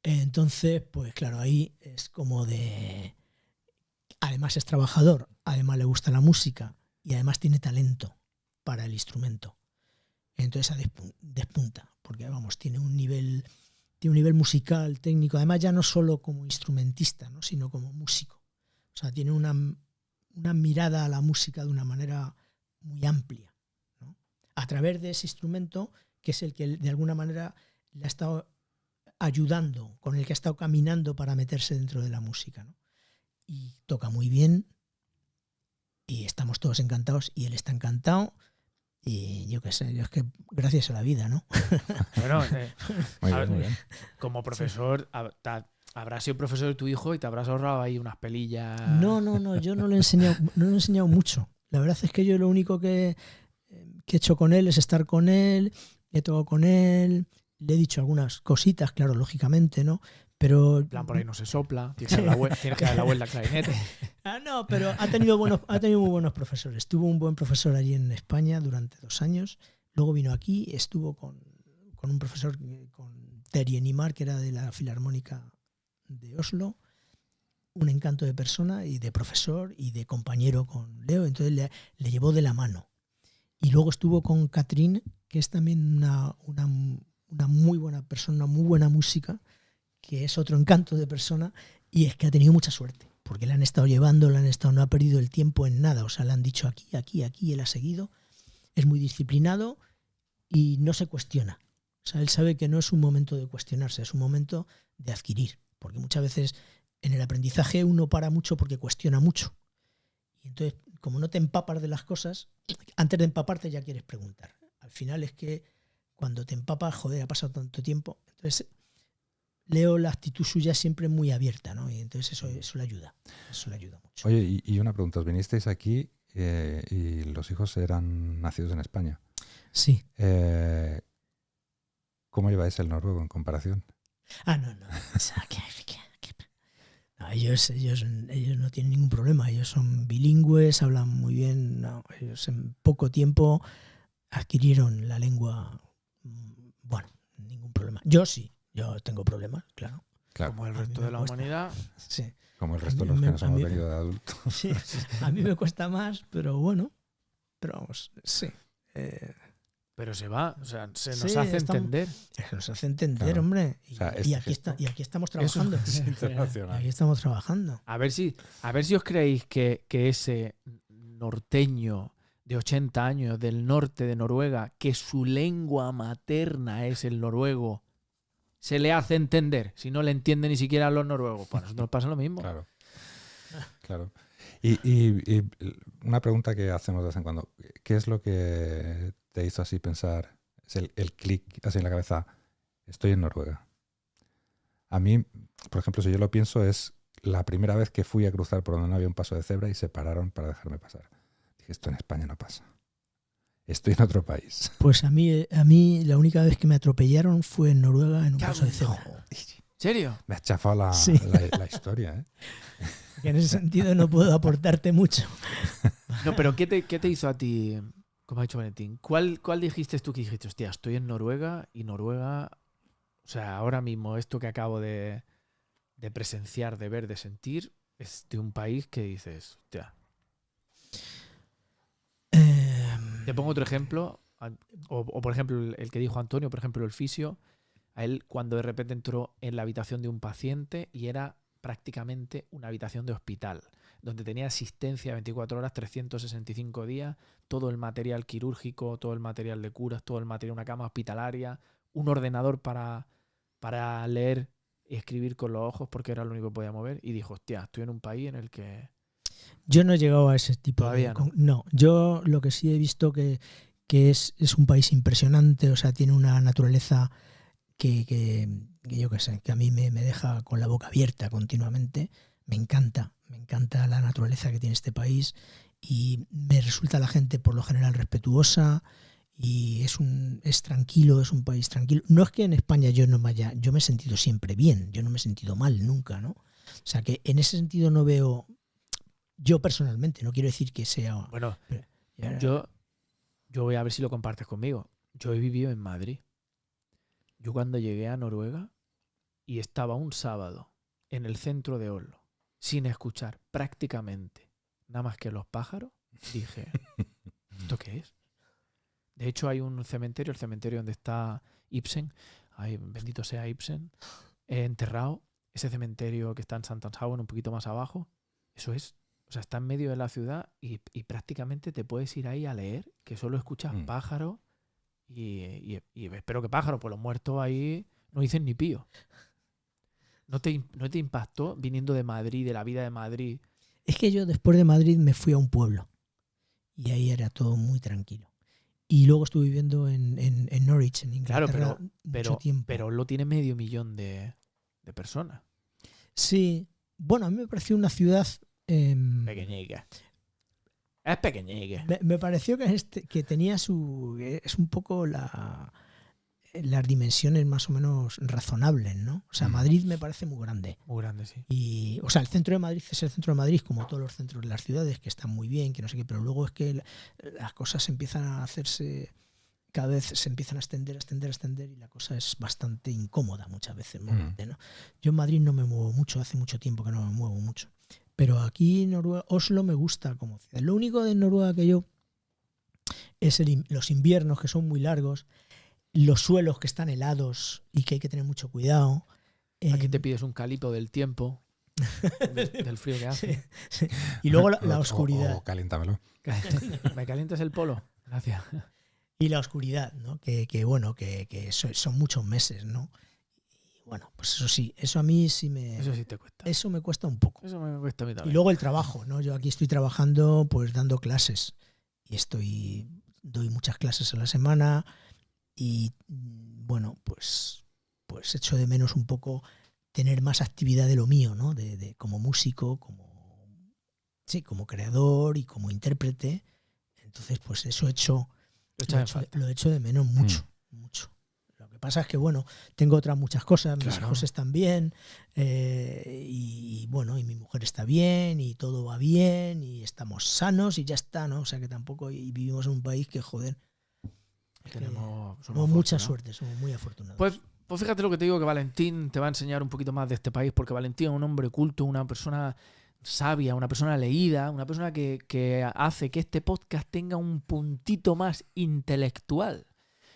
Entonces, pues claro, ahí es como de... Además es trabajador, además le gusta la música y además tiene talento para el instrumento. Entonces despunta, porque vamos, tiene un nivel musical, técnico, además ya no solo como instrumentista, ¿no? Sino como músico. O sea, tiene una mirada a la música de una manera muy amplia, ¿no? A través de ese instrumento, que es el que de alguna manera le ha estado ayudando, con el que ha estado caminando para meterse dentro de la música, ¿no? Y toca muy bien y estamos todos encantados y él está encantado y yo qué sé, yo es que gracias a la vida, ¿no? Bueno, Muy bien. como profesor, habrás sido profesor de tu hijo y te habrás ahorrado ahí unas pelillas. No, yo no le he enseñado mucho. La verdad es que yo lo único que he hecho con él es estar con él, he tocado con él, le he dicho algunas cositas, claro, lógicamente, ¿no? Pero En plan, por ahí no se sopla, tienes que dar la vuelta al clarinete. no, pero ha tenido muy buenos profesores. Tuvo un buen profesor allí en España durante 2 años. Luego vino aquí, estuvo con un profesor, con Terje Nimar, que era de la Filarmónica de Oslo. Un encanto de persona y de profesor y de compañero con Leo. Entonces le llevó de la mano. Y luego estuvo con Catherine, que es también una muy buena persona, una muy buena música, que es otro encanto de persona, y es que ha tenido mucha suerte, porque le han estado llevando, no ha perdido el tiempo en nada, o sea, le han dicho aquí, él ha seguido, es muy disciplinado y no se cuestiona. O sea, él sabe que no es un momento de cuestionarse, es un momento de adquirir. Porque muchas veces en el aprendizaje uno para mucho porque cuestiona mucho. Y entonces, como no te empapas de las cosas, antes de empaparte ya quieres preguntar. Al final es que cuando te empapas, joder, ha pasado tanto tiempo. Entonces, Leo, la actitud suya siempre muy abierta, ¿no? Y entonces eso le ayuda. Eso le ayuda mucho. Oye, y una pregunta. ¿Os vinisteis aquí y los hijos eran nacidos en España? Sí. ¿Cómo lleváis el noruego en comparación? No. O sea, no, ellos no tienen ningún problema. Ellos son bilingües, hablan muy bien. No, ellos en poco tiempo adquirieron la lengua. Bueno, ningún problema. Yo sí. Yo tengo problemas, claro. Como el resto de la humanidad. Sí. Como el resto de los que nos hemos venido de adultos. Sí, a mí me cuesta más, pero bueno. Pero vamos, sí. Pero se va, o sea, se nos Sí, hace entender. Se nos hace entender, Claro. hombre. O sea, Y aquí estamos trabajando. Es Y internacional. aquí estamos trabajando. A ver si os creéis que ese norteño de 80 años del norte de Noruega, que su lengua materna es el noruego, se le hace entender. Si no le entiende ni siquiera a los noruegos, pues a nosotros nos pasa lo mismo. Claro. Claro. Y una pregunta que hacemos de vez en cuando. ¿Qué es lo que te hizo así pensar? Es el clic así en la cabeza. Estoy en Noruega. A mí, por ejemplo, si yo lo pienso, es la primera vez que fui a cruzar por donde no había un paso de cebra y se pararon para dejarme pasar. Dije, esto en España no pasa. Estoy en otro país. Pues a mí la única vez que me atropellaron fue en Noruega en un paso de cebra. ¿En serio? Me has chafado la historia, ¿eh? Que en ese sentido no puedo aportarte mucho. No, pero ¿qué te hizo a ti, como ha dicho Valentín? ¿Cuál dijiste tú que dijiste, hostia, estoy en Noruega y Noruega, o sea, ahora mismo esto que acabo de presenciar, de ver, de sentir, es de un país que dices, hostia. Te pongo otro ejemplo, o por ejemplo el que dijo Antonio, por ejemplo el fisio, a él cuando de repente entró en la habitación de un paciente y era prácticamente una habitación de hospital, donde tenía asistencia 24 horas, 365 días, todo el material quirúrgico, todo el material de curas, todo el material, una cama hospitalaria, un ordenador para leer y escribir con los ojos porque era lo único que podía mover, y dijo, hostia, estoy en un país en el que... Yo no he llegado a ese tipo Todavía de... No, yo lo que sí he visto que es un país impresionante, o sea, tiene una naturaleza que yo qué sé, que a mí me deja con la boca abierta continuamente. Me encanta la naturaleza que tiene este país y me resulta la gente por lo general respetuosa y es tranquilo, es un país tranquilo. No es que en España yo me he sentido siempre bien, yo no me he sentido mal nunca, ¿no? O sea que en ese sentido no veo, yo personalmente, no quiero decir que sea... Bueno, yo voy a ver si lo compartes conmigo. Yo he vivido en Madrid. Yo cuando llegué a Noruega y estaba un sábado en el centro de Oslo, sin escuchar prácticamente nada más que los pájaros, dije, ¿esto qué es? De hecho hay un cementerio, el cementerio donde está Ibsen, ay, bendito sea Ibsen, enterrado. Ese cementerio que está en Sankthanshavn, un poquito más abajo, eso es, o sea, está en medio de la ciudad y prácticamente te puedes ir ahí a leer, que solo escuchas pájaros. Y espero que pájaros, pues los muertos ahí no dicen ni pío. ¿No te impactó viniendo de Madrid, de la vida de Madrid? Es que yo después de Madrid me fui a un pueblo y ahí era todo muy tranquilo. Y luego estuve viviendo en Norwich, en Inglaterra, mucho tiempo. Pero lo tiene 500.000 de personas. Sí, bueno, a mí me pareció una ciudad... Pequeñica. Es pequeñique. Me pareció que tenía su... Es un poco las dimensiones más o menos razonables, ¿no? O sea, Madrid me parece muy grande. Muy grande, sí. Y, o sea, el centro de Madrid es el centro de Madrid, como todos los centros de las ciudades, que están muy bien, que no sé qué, pero luego es que las cosas empiezan a hacerse... Cada vez se empiezan a extender y la cosa es bastante incómoda muchas veces, ¿no? Yo en Madrid no me muevo mucho, hace mucho tiempo que no me muevo mucho. Pero aquí Noruega, Oslo me gusta como ciudad. Lo único de Noruega que yo es los inviernos que son muy largos, los suelos que están helados y que hay que tener mucho cuidado. Aquí te pides un calipo del tiempo, del frío que hace. Sí. Y luego la oscuridad. O caliéntamelo. ¿Me calientas el polo? Gracias. Y la oscuridad, ¿no? Que son muchos meses, ¿no? Y bueno, pues eso sí, eso a mí sí Eso sí te cuesta. eso me cuesta un poco. Eso me cuesta a mí Y también. luego el trabajo, ¿no? Yo aquí estoy trabajando, pues dando clases. Y doy muchas clases a la semana. Y bueno, pues echo de menos un poco tener más actividad de lo mío, ¿no? De como músico, como creador y como intérprete. Entonces, pues eso lo echo de menos mucho, mucho. Lo que pasa es que, bueno, tengo otras muchas cosas, mis Claro. hijos están bien, y bueno, y mi mujer está bien, y todo va bien, y estamos sanos, y ya está, ¿no? O sea que tampoco, y vivimos en un país que, joder, es que somos mucha afortunados. suerte, somos muy afortunados. Pues fíjate lo que te digo, que Valentín te va a enseñar un poquito más de este país, porque Valentín es un hombre culto, una persona sabia, una persona leída, una persona que hace que este podcast tenga un puntito más intelectual.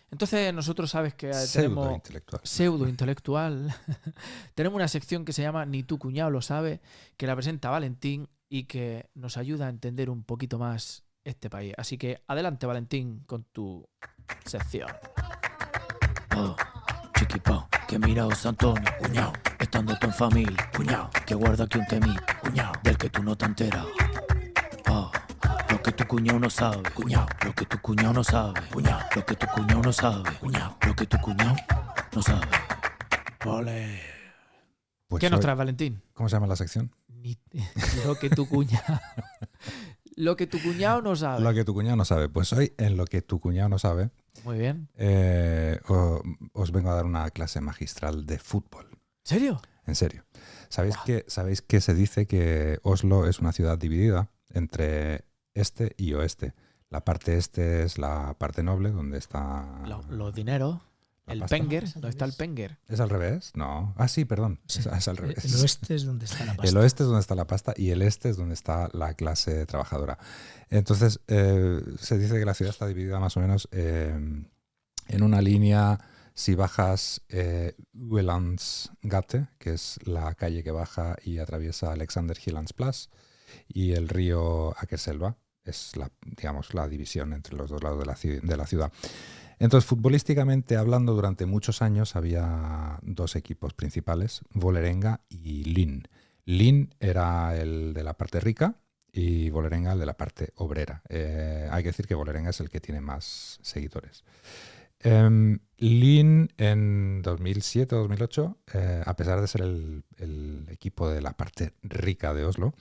Entonces nosotros sabes que tenemos Pseudo-intelectual. pseudo-intelectual. Tenemos una sección que se llama Ni tu cuñado lo sabe, que la presenta Valentín y que nos ayuda a entender un poquito más este país. Así que adelante, Valentín, con tu sección. Oh, chiquipao, que mira José Antonio, cuñao, estando tú en familia, cuñao, que guarda aquí un temí, cuñao, del que tú no te enteras. Oh, lo que tu cuñao no sabe, cuñao, lo que tu cuñao no sabe, cuñao, lo que tu cuñao no sabe, cuñao, lo que tu cuñao no sabe. Ole. Pues ¿Qué nos hoy- trae, Valentín? ¿Cómo se llama la sección? Lo que tu cuñado... Lo que tu cuñado no sabe. Lo que tu cuñado no sabe. Pues hoy, en lo que tu cuñado no sabe, Muy bien. os vengo a dar una clase magistral de fútbol. ¿En serio? En serio. ¿Sabéis que se dice que Oslo es una ciudad dividida entre este y oeste? La parte este es la parte noble, donde está... Los dineros. la El pasta. Penger. Es al ¿Dónde está el revés. Penger? ¿Es al revés? No. Ah, sí, perdón. Sí. Es al revés. El oeste es donde está la pasta. El oeste es donde está la pasta y el este es donde está la clase trabajadora. Entonces, se dice que la ciudad está dividida más o menos en una línea. Si bajas Uelandsgate, que es la calle que baja y atraviesa Alexander Hillandsplass, y el río Akerselva, es la división entre los dos lados de la ciudad. Entonces, futbolísticamente hablando, durante muchos años había dos equipos principales, Vålerenga y Lyn. Lyn era el de la parte rica y Vålerenga el de la parte obrera. Hay que decir que Vålerenga es el que tiene más seguidores. Lyn en 2007-2008, a pesar de ser el equipo de la parte rica de Oslo,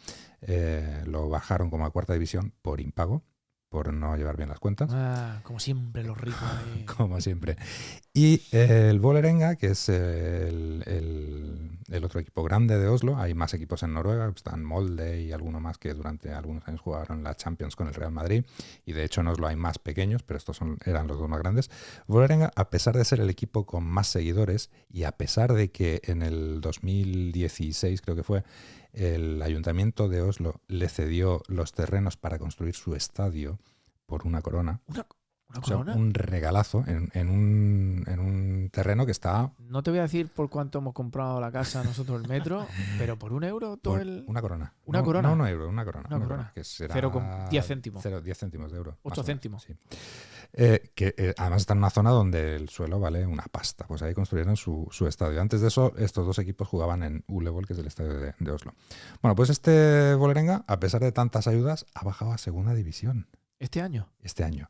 lo bajaron como a cuarta división por impago, por no llevar bien las cuentas. Ah, como siempre, los ricos ahí. Como siempre. Y el Vålerenga, que es el otro equipo grande de Oslo, hay más equipos en Noruega, están Molde y alguno más que durante algunos años jugaron la Champions con el Real Madrid, y de hecho en Oslo hay más pequeños, pero estos eran los dos más grandes. Vålerenga, a pesar de ser el equipo con más seguidores y a pesar de que en el 2016 creo que fue, el ayuntamiento de Oslo le cedió los terrenos para construir su estadio por una corona. ¿Una O sea, corona? un regalazo en un terreno que está No te voy a decir por cuánto hemos comprado la casa nosotros el metro, pero por €1 todo por el... una corona. ¿Una No, corona? No, no euro, una corona. Una corona. Que será 0,10 céntimos. 10 céntimos de euro. 8 más o menos, céntimos. sí. Además está en una zona donde el suelo vale una pasta. Pues ahí construyeron su estadio. Antes de eso, estos dos equipos jugaban en Ulevoll, que es el estadio de Oslo. Bueno, pues este Vålerenga, a pesar de tantas ayudas, ha bajado a segunda división ¿Este año? este año.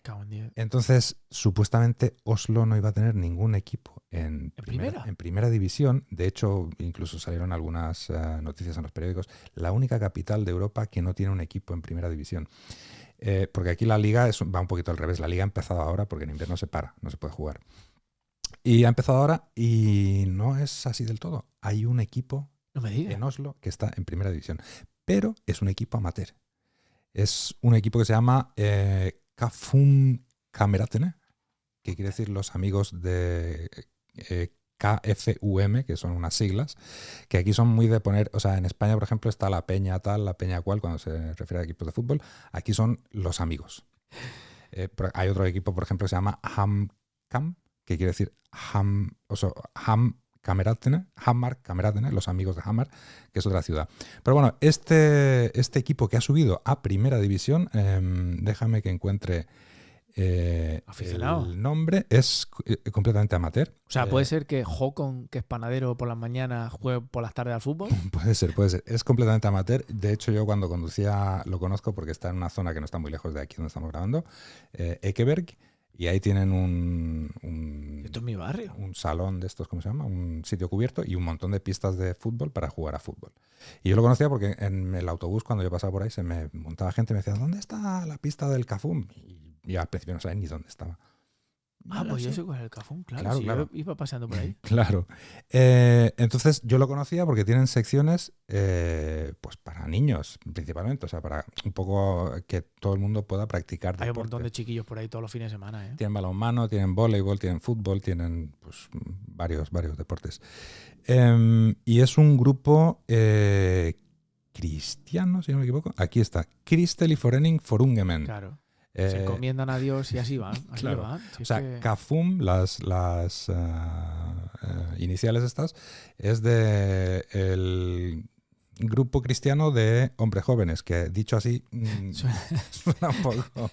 Cago en 10. Entonces, supuestamente Oslo no iba a tener ningún equipo en primera? en primera división. De hecho, incluso salieron algunas noticias en los periódicos. La única capital de Europa que no tiene un equipo en primera división. Porque aquí la liga va un poquito al revés. La liga ha empezado ahora porque en invierno se para, no se puede jugar. Y ha empezado ahora y no es así del todo. Hay un equipo No me digas. en Oslo que está en primera división, pero es un equipo amateur. Es un equipo que se llama Kafum Kameratene, que quiere decir los amigos de KFUM, que son unas siglas, que aquí son muy de poner, o sea, en España, por ejemplo, está la peña tal, la peña cual, cuando se refiere a equipos de fútbol, aquí son los amigos. Hay otro equipo, por ejemplo, que se llama HamKam, que quiere decir Hamar Kameratene, los amigos de Hamar, que es otra ciudad. Pero bueno, este equipo que ha subido a primera división, déjame que encuentre Aficionado. El nombre es completamente amateur. O sea, puede ser que Jocon, que es panadero por las mañanas, juegue por las tardes al fútbol. Puede ser. Es completamente amateur. De hecho, yo cuando conducía lo conozco porque está en una zona que no está muy lejos de aquí donde estamos grabando, Ekeberg, y ahí tienen Esto es mi barrio. un salón de estos, ¿cómo se llama? Un sitio cubierto y un montón de pistas de fútbol para jugar a fútbol. Y yo lo conocía porque en el autobús, cuando yo pasaba por ahí, se me montaba gente y me decía, ¿dónde está la pista del Cafum? Y al principio no sabía ni dónde estaba. Ah, No pues yo sé. sé cuál es el Cafún, claro. Claro, Si claro. yo iba paseando por ahí. Claro. Entonces yo lo conocía porque tienen secciones pues para niños principalmente, o sea, para un poco que todo el mundo pueda practicar Hay un deporte. montón de chiquillos por ahí todos los fines de semana, ¿eh? Tienen balonmano, tienen voleibol, tienen fútbol, tienen pues varios deportes. Y es un grupo cristiano, si no me equivoco. Aquí está, Kristelig Forening for Ungdommen. Claro. Se encomiendan a Dios y así van. Así claro. van. Si O es sea, que- CAFUM, las iniciales estas, es de el grupo cristiano de hombres jóvenes, que dicho así suena un poco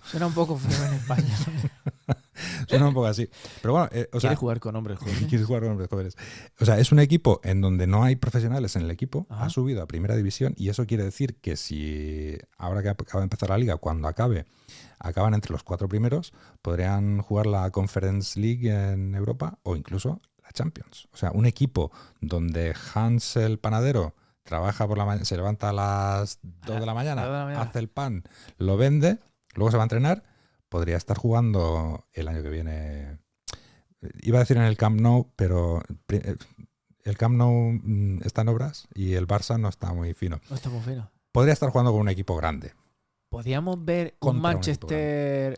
Suena un poco feo en España. suena un poco así. Pero bueno, o sea, ¿Quieres jugar con hombres jóvenes? quieres jugar con hombres jóvenes. O sea, es un equipo en donde no hay profesionales en el equipo, Ajá. ha subido a primera división y eso quiere decir que si ahora que acaba de empezar la liga, cuando acaban entre los 4 primeros, podrían jugar la Conference League en Europa o incluso la Champions. O sea, un equipo donde Hans el panadero trabaja por la mañana, se levanta a las 2 de la mañana, 2 de la mañana. hace el pan, lo vende, luego se va a entrenar, podría estar jugando el año que viene. Iba a decir en el Camp Nou, pero el Camp Nou está en obras y el Barça no está muy fino. No estamos finos. Podría estar jugando con un equipo grande. Podríamos ver Contra un un Manchester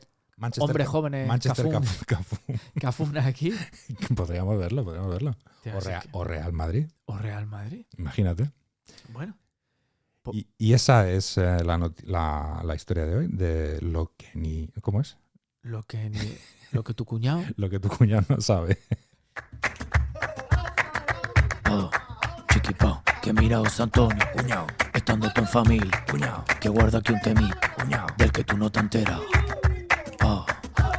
hombres jóvenes, Manchester Cafún. Cafún aquí. Podríamos verlo. Hostia, O, sí que- O Real Madrid, o Real Madrid. imagínate. Bueno, Y esa es la historia de hoy, de lo que ni... ¿Cómo es? lo que tu cuñado. Lo que tu cuñado no sabe. Oh, chiquipao, que mira José Antonio, cuñao, estando tú en familia, cuñao, que guarda aquí un temita, cuñao, del que tú no te enteras. Oh,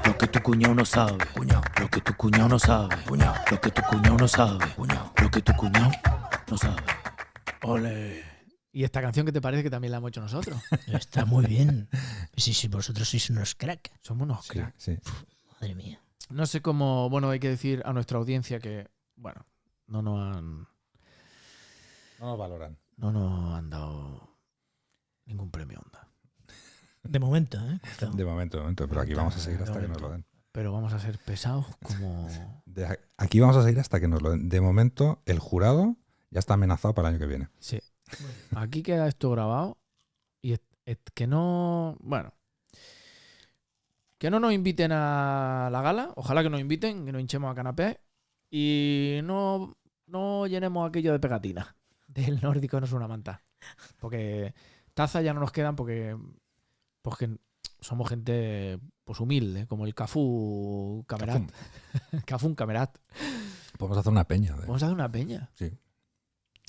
lo que tu cuñado no sabe, cuñao, lo que tu cuñado no sabe, cuñao, lo que tu cuñado no sabe, cuñao, lo que tu cuñado no sabe. Ole. ¿Y esta canción qué te parece que también la hemos hecho nosotros? Está muy bien. Sí, vosotros sois unos crack. Somos unos Sí, cracks. sí. Madre mía. No sé cómo, bueno, hay que decir a nuestra audiencia que, bueno, no nos No nos valoran. han dado ningún premio Onda. De momento, ¿eh? Cuidado. De momento, pero aquí vamos a seguir hasta que nos lo den. Pero vamos a ser pesados como... Aquí vamos a seguir hasta que nos lo den. De momento, el jurado ya está amenazado para el año que viene. Sí. Aquí queda esto grabado y que no... Bueno. Que no nos inviten a la gala. Ojalá que nos inviten, que nos hinchemos a canapé y no llenemos aquello de pegatinas. Del nórdico no es una manta. Porque tazas ya no nos quedan porque somos gente pues humilde, como el Cafú Camerat. Cafún Camerat. Podemos hacer una peña. Vamos a hacer una peña. Sí.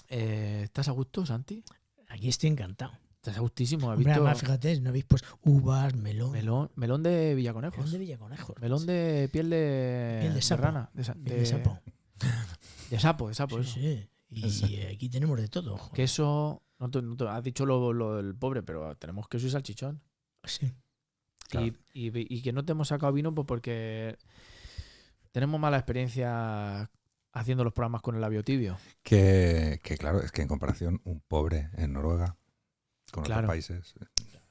¿Estás a gusto, Santi? Aquí estoy encantado. Estás a gustísimo. ¿Has Hombre, visto además, fíjate, no habéis pues uvas, melón. melón de Villaconejos? Melón de Villaconejos. Melón de piel de, Piel de sapo. rana. Piel de sapo. De sapo, Sí, eso. sí. Y aquí tenemos de todo. Ojo. Queso. Has dicho lo del pobre, pero tenemos queso y salchichón. Sí. Claro. Y que no te hemos sacado vino pues porque tenemos mala experiencia haciendo los programas con el labio tibio. Que claro, es que en comparación, un pobre en Noruega, con Claro. otros países.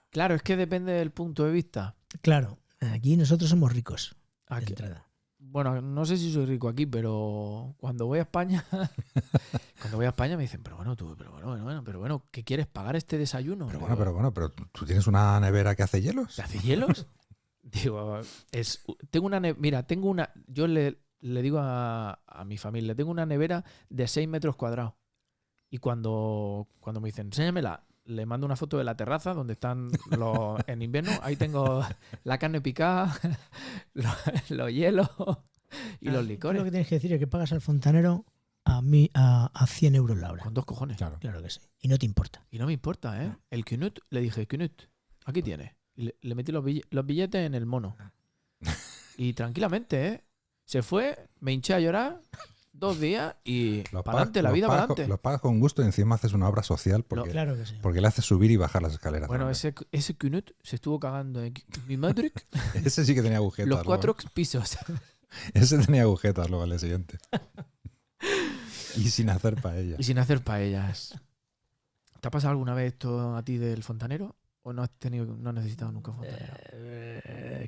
Claro, es que depende del punto de vista. Claro, aquí nosotros somos ricos. De Aquí- entrada. Bueno, no sé si soy rico aquí, pero cuando voy a España, me dicen, pero bueno, ¿qué quieres pagar este desayuno? Pero Digo, bueno, pero ¿tú tienes una nevera que hace hielos? ¿te hace hielos? Digo, yo le digo a mi familia, tengo una nevera de 6 metros cuadrados. Y cuando me dicen, enséñamela, le mando una foto de la terraza donde están en invierno. Ahí tengo la carne picada, los hielos y los Lo licores. que tienes que decir es que pagas al fontanero a 100 euros la hora. Con 2 cojones. Claro. Claro que sí. Y no te importa. Y no me importa, ¿eh? No. El Knut, le dije, Knut, aquí tienes. Y le metí los billetes en el mono. Y tranquilamente, ¿eh? Se fue, me hinché a llorar 2 días y para adelante, la vida para adelante. Lo pagas con gusto y encima haces una obra social porque, Claro que sí. porque le haces subir y bajar las escaleras. Bueno, hombre. ese Knut se estuvo cagando en mi madre Ese sí que tenía agujetas. los 4 luego. pisos. Ese tenía agujetas luego al día siguiente. Y sin hacer paella. Y sin hacer paellas. ¿Te ha pasado alguna vez esto a ti del fontanero? ¿O no has necesitado nunca un fontanero?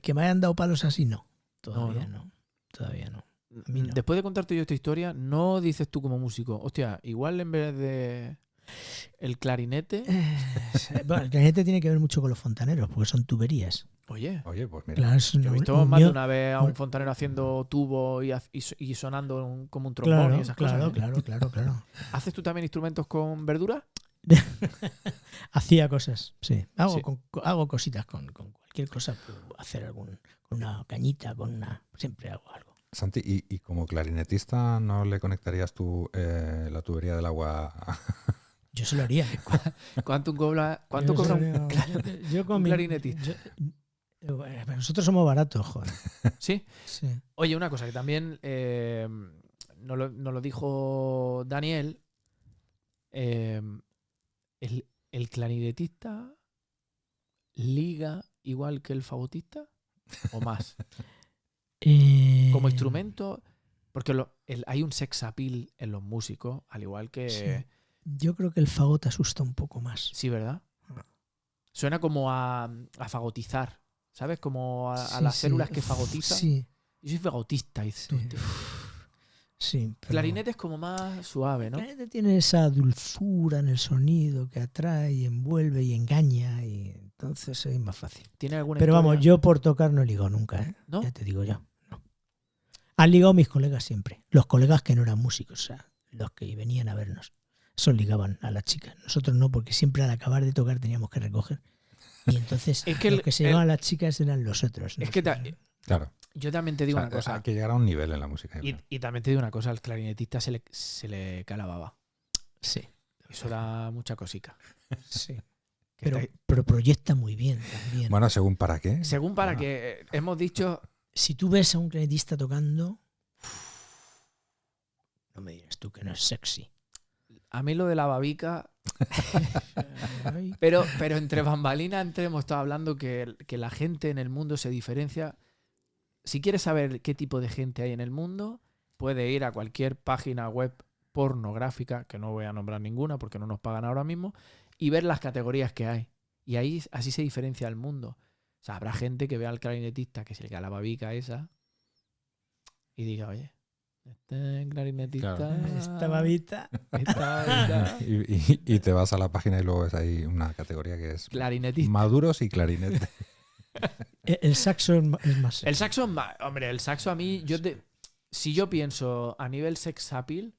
Que me hayan dado palos así, no. Todavía No, no. Todavía no. A mí no. Después de contarte yo esta historia, no dices tú como músico, hostia, igual en vez de el clarinete, Bueno, el clarinete tiene que ver mucho con los fontaneros, porque son tuberías. oye, Oye, pues mira. Claro, es yo he visto un más de mío- una vez a un fontanero haciendo tubo y sonando como un trombón y esas claro, cosas. claro. ¿Haces tú también instrumentos con verdura? Hacía cosas, sí. Sí. Hago cositas con cualquier cosa. Puedo hacer con una cañita, siempre hago algo. Santi, ¿y como clarinetista no le conectarías tú la tubería del agua? Yo se lo haría. ¿Cuánto cobra un Yo con un mi- clarinetista? pero nosotros somos baratos, joder. Sí. Sí. Oye, una cosa que también nos lo dijo Daniel. ¿El clarinetista liga igual que el fagotista? ¿O más? Como instrumento, porque hay un sex appeal en los músicos, al igual que... Sí. Yo creo que el fagot asusta un poco más. Sí, ¿verdad? Suena como a fagotizar, ¿sabes? Como a Sí, las sí. células que fagotizan. Sí, Yo soy fagotista, dices tú, sí. tío. Sí, pero Clarinete es como más suave, ¿no? el clarinete tiene esa dulzura en el sonido que atrae y envuelve y engaña, y entonces es más fácil. ¿Tiene alguna Pero vamos, historia? yo por tocar no he ligado nunca, ¿eh? ¿No? Ya te digo yo. No. Han ligado mis colegas siempre. Los colegas que no eran músicos, o sea, los que venían a vernos. Esos ligaban a las chicas. Nosotros no, porque siempre al acabar de tocar teníamos que recoger. Y entonces Es que los que se llevaban a las chicas eran los otros. Es que Claro. yo también te O digo sea, una cosa. hay que llegar a un nivel en la música. yo creo. Y también te digo una cosa, al clarinetista se le cae la baba. Sí, Eso da mucha cosica. sí. Que Pero, está- pero proyecta muy bien también. Bueno, según para qué. según para Ah. que hemos dicho, Si tú ves a un clarinetista tocando, no me digas tú que no es sexy. a mí lo de la babica, Ay, pero entre bambalinas antes hemos estado hablando que la gente en el mundo se diferencia. Si quieres saber qué tipo de gente hay en el mundo, puede ir a cualquier página web pornográfica, que no voy a nombrar ninguna porque no nos pagan ahora mismo, y ver las categorías que hay. Y ahí así se diferencia el mundo. O sea, habrá gente que vea al clarinetista que se le cae la babica esa y diga, oye, este clarinetista... Claro. esta babita. esta babita, Y te vas a la página y luego ves ahí una categoría que es clarinetista. maduros y clarinete. El saxo es más El sexy. saxo, hombre, el saxo a mí, si yo pienso a nivel sex appeal,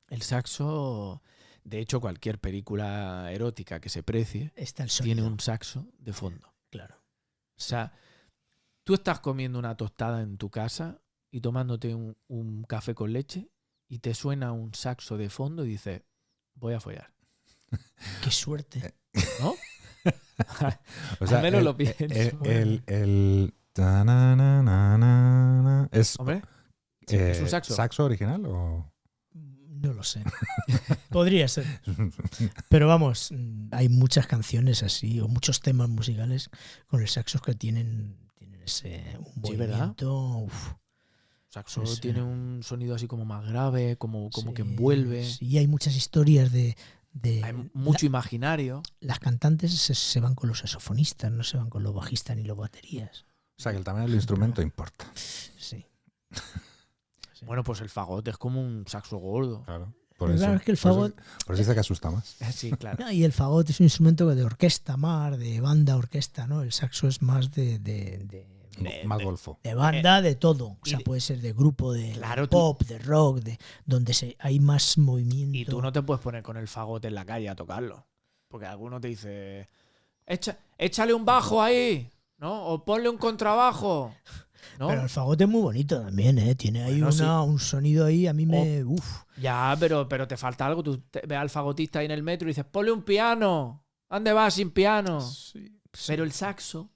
el saxo, de hecho, cualquier película erótica que se precie, Está el sonido. tiene un saxo de fondo. Claro. O sea, tú estás comiendo una tostada en tu casa y tomándote un café con leche y te suena un saxo de fondo y dices, voy a follar. Qué suerte. ¿No? O sea, Al menos el- lo pienso. el ta-na-na-na-na, es Hombre, es un saxo. ¿Saxo original o...? No lo sé. Podría ser. Pero vamos, hay muchas canciones así, o muchos temas musicales con el saxo que tienen ese un Sí, ¿verdad? movimiento. Uf, saxo Sí, sí. tiene un sonido así como más grave, como sí, que envuelve. sí, y hay muchas historias de Hay mucho imaginario. las cantantes se van con los saxofonistas, no se van con los bajistas ni los baterías. O sea, que el tamaño del instrumento importa. Sí. Sí. Bueno, pues el fagot es como un saxo gordo. Claro. Pero claro, es que el fagot. Por eso dice que asusta más. Sí, claro. No, y el fagot es un instrumento de orquesta más, de banda orquesta, ¿no? El saxo es más de Más golfo. banda, de todo. O sea, y- puede ser de grupo, de Claro, pop, de rock, donde hay más movimiento. Y tú no te puedes poner con el fagot en la calle a tocarlo. Porque alguno te dice, échale un bajo ahí, ¿no? O ponle un contrabajo, ¿no? Pero el fagot es muy bonito también, ¿eh? Tiene ahí Bueno, un sonido ahí, a mí me... Uf. Ya, pero te falta algo. Tú ves al fagotista ahí en el metro y dices, ponle un piano. ¿Dónde vas sin piano? Pero el saxo,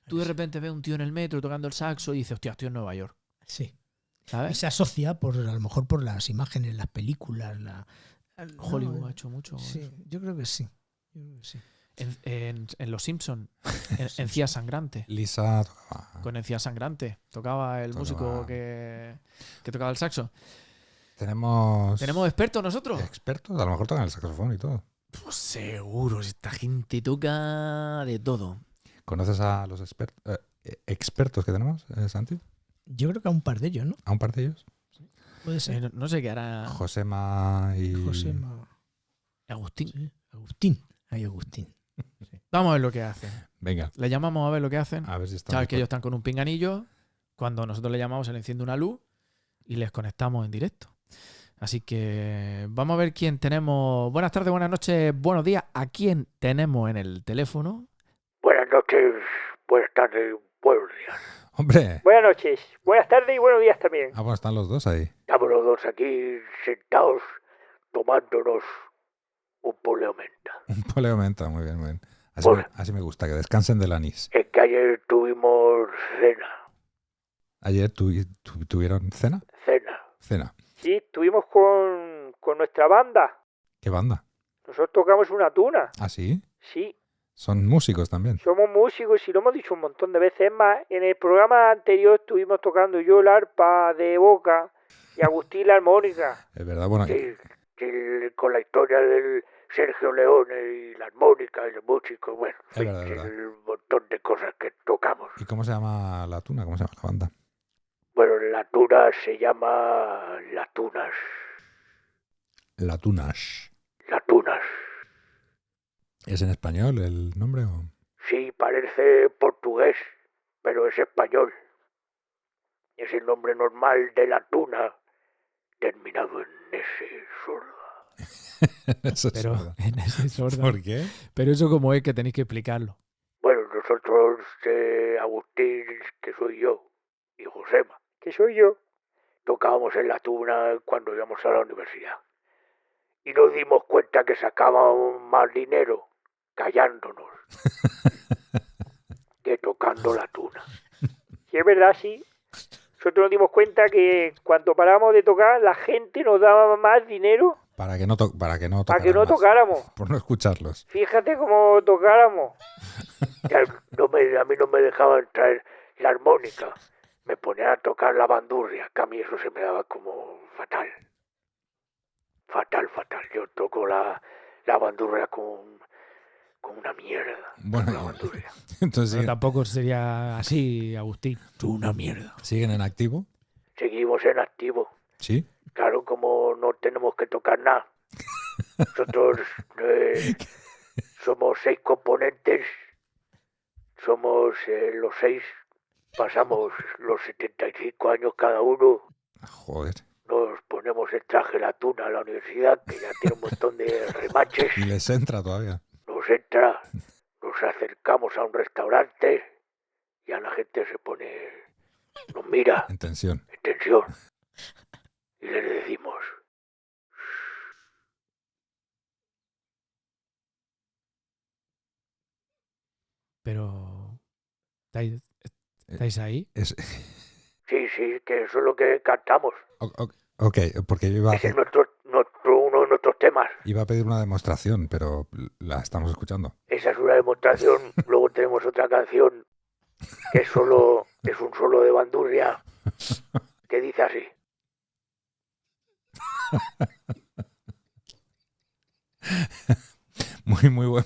tú de repente ves un tío en el metro tocando el saxo y dices, hostia, estoy en Nueva York. Sí. Y ¿Sabes? se asocia a lo mejor por las imágenes, las películas. Hollywood ha hecho mucho. Sí, yo creo que sí. Yo creo que sí. En Los Simpsons, Encía Sangrante. Lisa tocaba. Con Encía Sangrante. Tocaba el músico que tocaba el saxo. Tenemos expertos nosotros. expertos, a lo mejor tocan el saxofón y todo. Pues seguro, esta gente toca de todo. ¿Conoces a los expertos que tenemos, Santi? Yo creo que a un par de ellos, ¿no? ¿A un par de ellos? Puede ser. No sé qué hará Josema y... Josema. Agustín. Sí, Agustín. Ay, Agustín. Vamos a ver lo que hacen. Venga, Le llamamos a ver lo que hacen. a ver si estamos... Sabes que ellos están con un pinganillo. Cuando nosotros le llamamos, se le enciende una luz y les conectamos en directo. Así que vamos a ver quién tenemos. Buenas tardes, buenas noches, buenos días. ¿A quién tenemos en el teléfono? Buenas noches, buenas tardes, buenos días. ¡Hombre! Buenas noches, buenas tardes y buenos días también. Ah, bueno, están los dos ahí. Estamos los dos aquí sentados tomándonos un poleo menta. Un poleo menta, muy bien, muy bien. Hola. Así me gusta, que descansen del anís. Es que ayer tuvimos cena. ¿Ayer tuvieron cena? Cena. Sí, estuvimos con nuestra banda. ¿Qué banda? Nosotros tocamos una tuna. ¿Ah, sí? Sí, Son músicos también. somos músicos y lo hemos dicho un montón de veces. Es más, en el programa anterior estuvimos tocando yo el arpa de boca y Agustín la armónica. Es verdad, bueno, Sí, con la historia del Sergio Leone y la armónica y los músicos, bueno, Es verdad, es verdad. un montón de cosas que tocamos. ¿y cómo se llama la tuna? ¿Cómo se llama la banda? Bueno, la tuna se llama Las Tunas. La Tunash. Las Tunas. ¿Es en español el nombre o...? Sí, parece portugués, pero es español. Es el nombre normal de la tuna, terminado en ese sorda. Eso es Pero verdad. en ese sordo. ¿Por qué? Pero eso como es que tenéis que explicarlo. Bueno, nosotros, Agustín, que soy yo, y Josema, que soy yo, tocábamos en la tuna cuando íbamos a la universidad. Y nos dimos cuenta que sacábamos más dinero callándonos que tocando la tuna. Si es verdad, sí. Nosotros nos dimos cuenta que cuando parábamos de tocar, la gente nos daba más dinero Para que no para que no tocaran más. tocáramos. Por no escucharlos. Fíjate cómo tocáramos. A mí no me dejaban traer la armónica. Me ponían a tocar la bandurria, que a mí eso se me daba como fatal. Fatal. Yo toco la bandurria con una mierda. Bueno, La bandurria. entonces Pero tampoco sería así, Agustín. Tú una mierda. ¿siguen en activo? Seguimos en activo. Sí. Claro, como no tenemos que tocar nada. Nosotros somos 6 componentes. Somos los 6. Pasamos los 75 años cada uno. Joder. Nos ponemos el traje de la tuna a la universidad, que ya tiene un montón de remaches. Y les entra todavía. Nos entra, nos acercamos a un restaurante y a la gente se pone, nos mira En tensión. en tensión y le decimos, Pero... ¿Estáis ahí? Es- sí, que eso es lo que cantamos. ok, porque yo Ese es uno de nuestros temas. iba a pedir una demostración, pero la estamos escuchando. Esa es una demostración. Luego tenemos otra canción que es un solo de bandurria que dice así.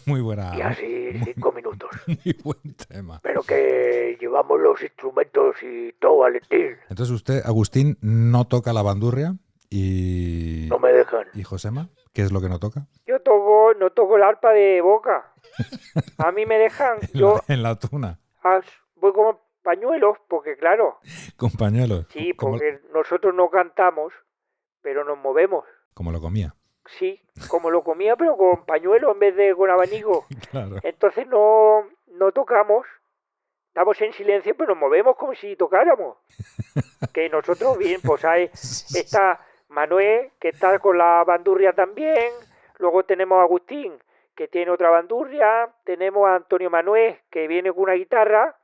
Muy buena. Y así 5 minutos. Muy buen tema. Pero que llevamos los instrumentos y todo, Valentín. Entonces usted, Agustín, no toca la bandurria y... No me dejan. ¿Y Josema? ¿Qué es lo que no toca? Yo no toco el arpa de boca. A mí me dejan, En la tuna, voy con pañuelos, porque claro, con pañuelos. sí, como, porque nosotros no cantamos, pero nos movemos. como lo comía. Sí, como lo comía, pero con pañuelo en vez de con abanico. Claro. Entonces no tocamos, estamos en silencio, pero nos movemos como si tocáramos. Que nosotros, bien, pues hay, está Manuel, que está con la bandurria también, luego tenemos a Agustín, que tiene otra bandurria, tenemos a Antonio Manuel, que viene con una guitarra,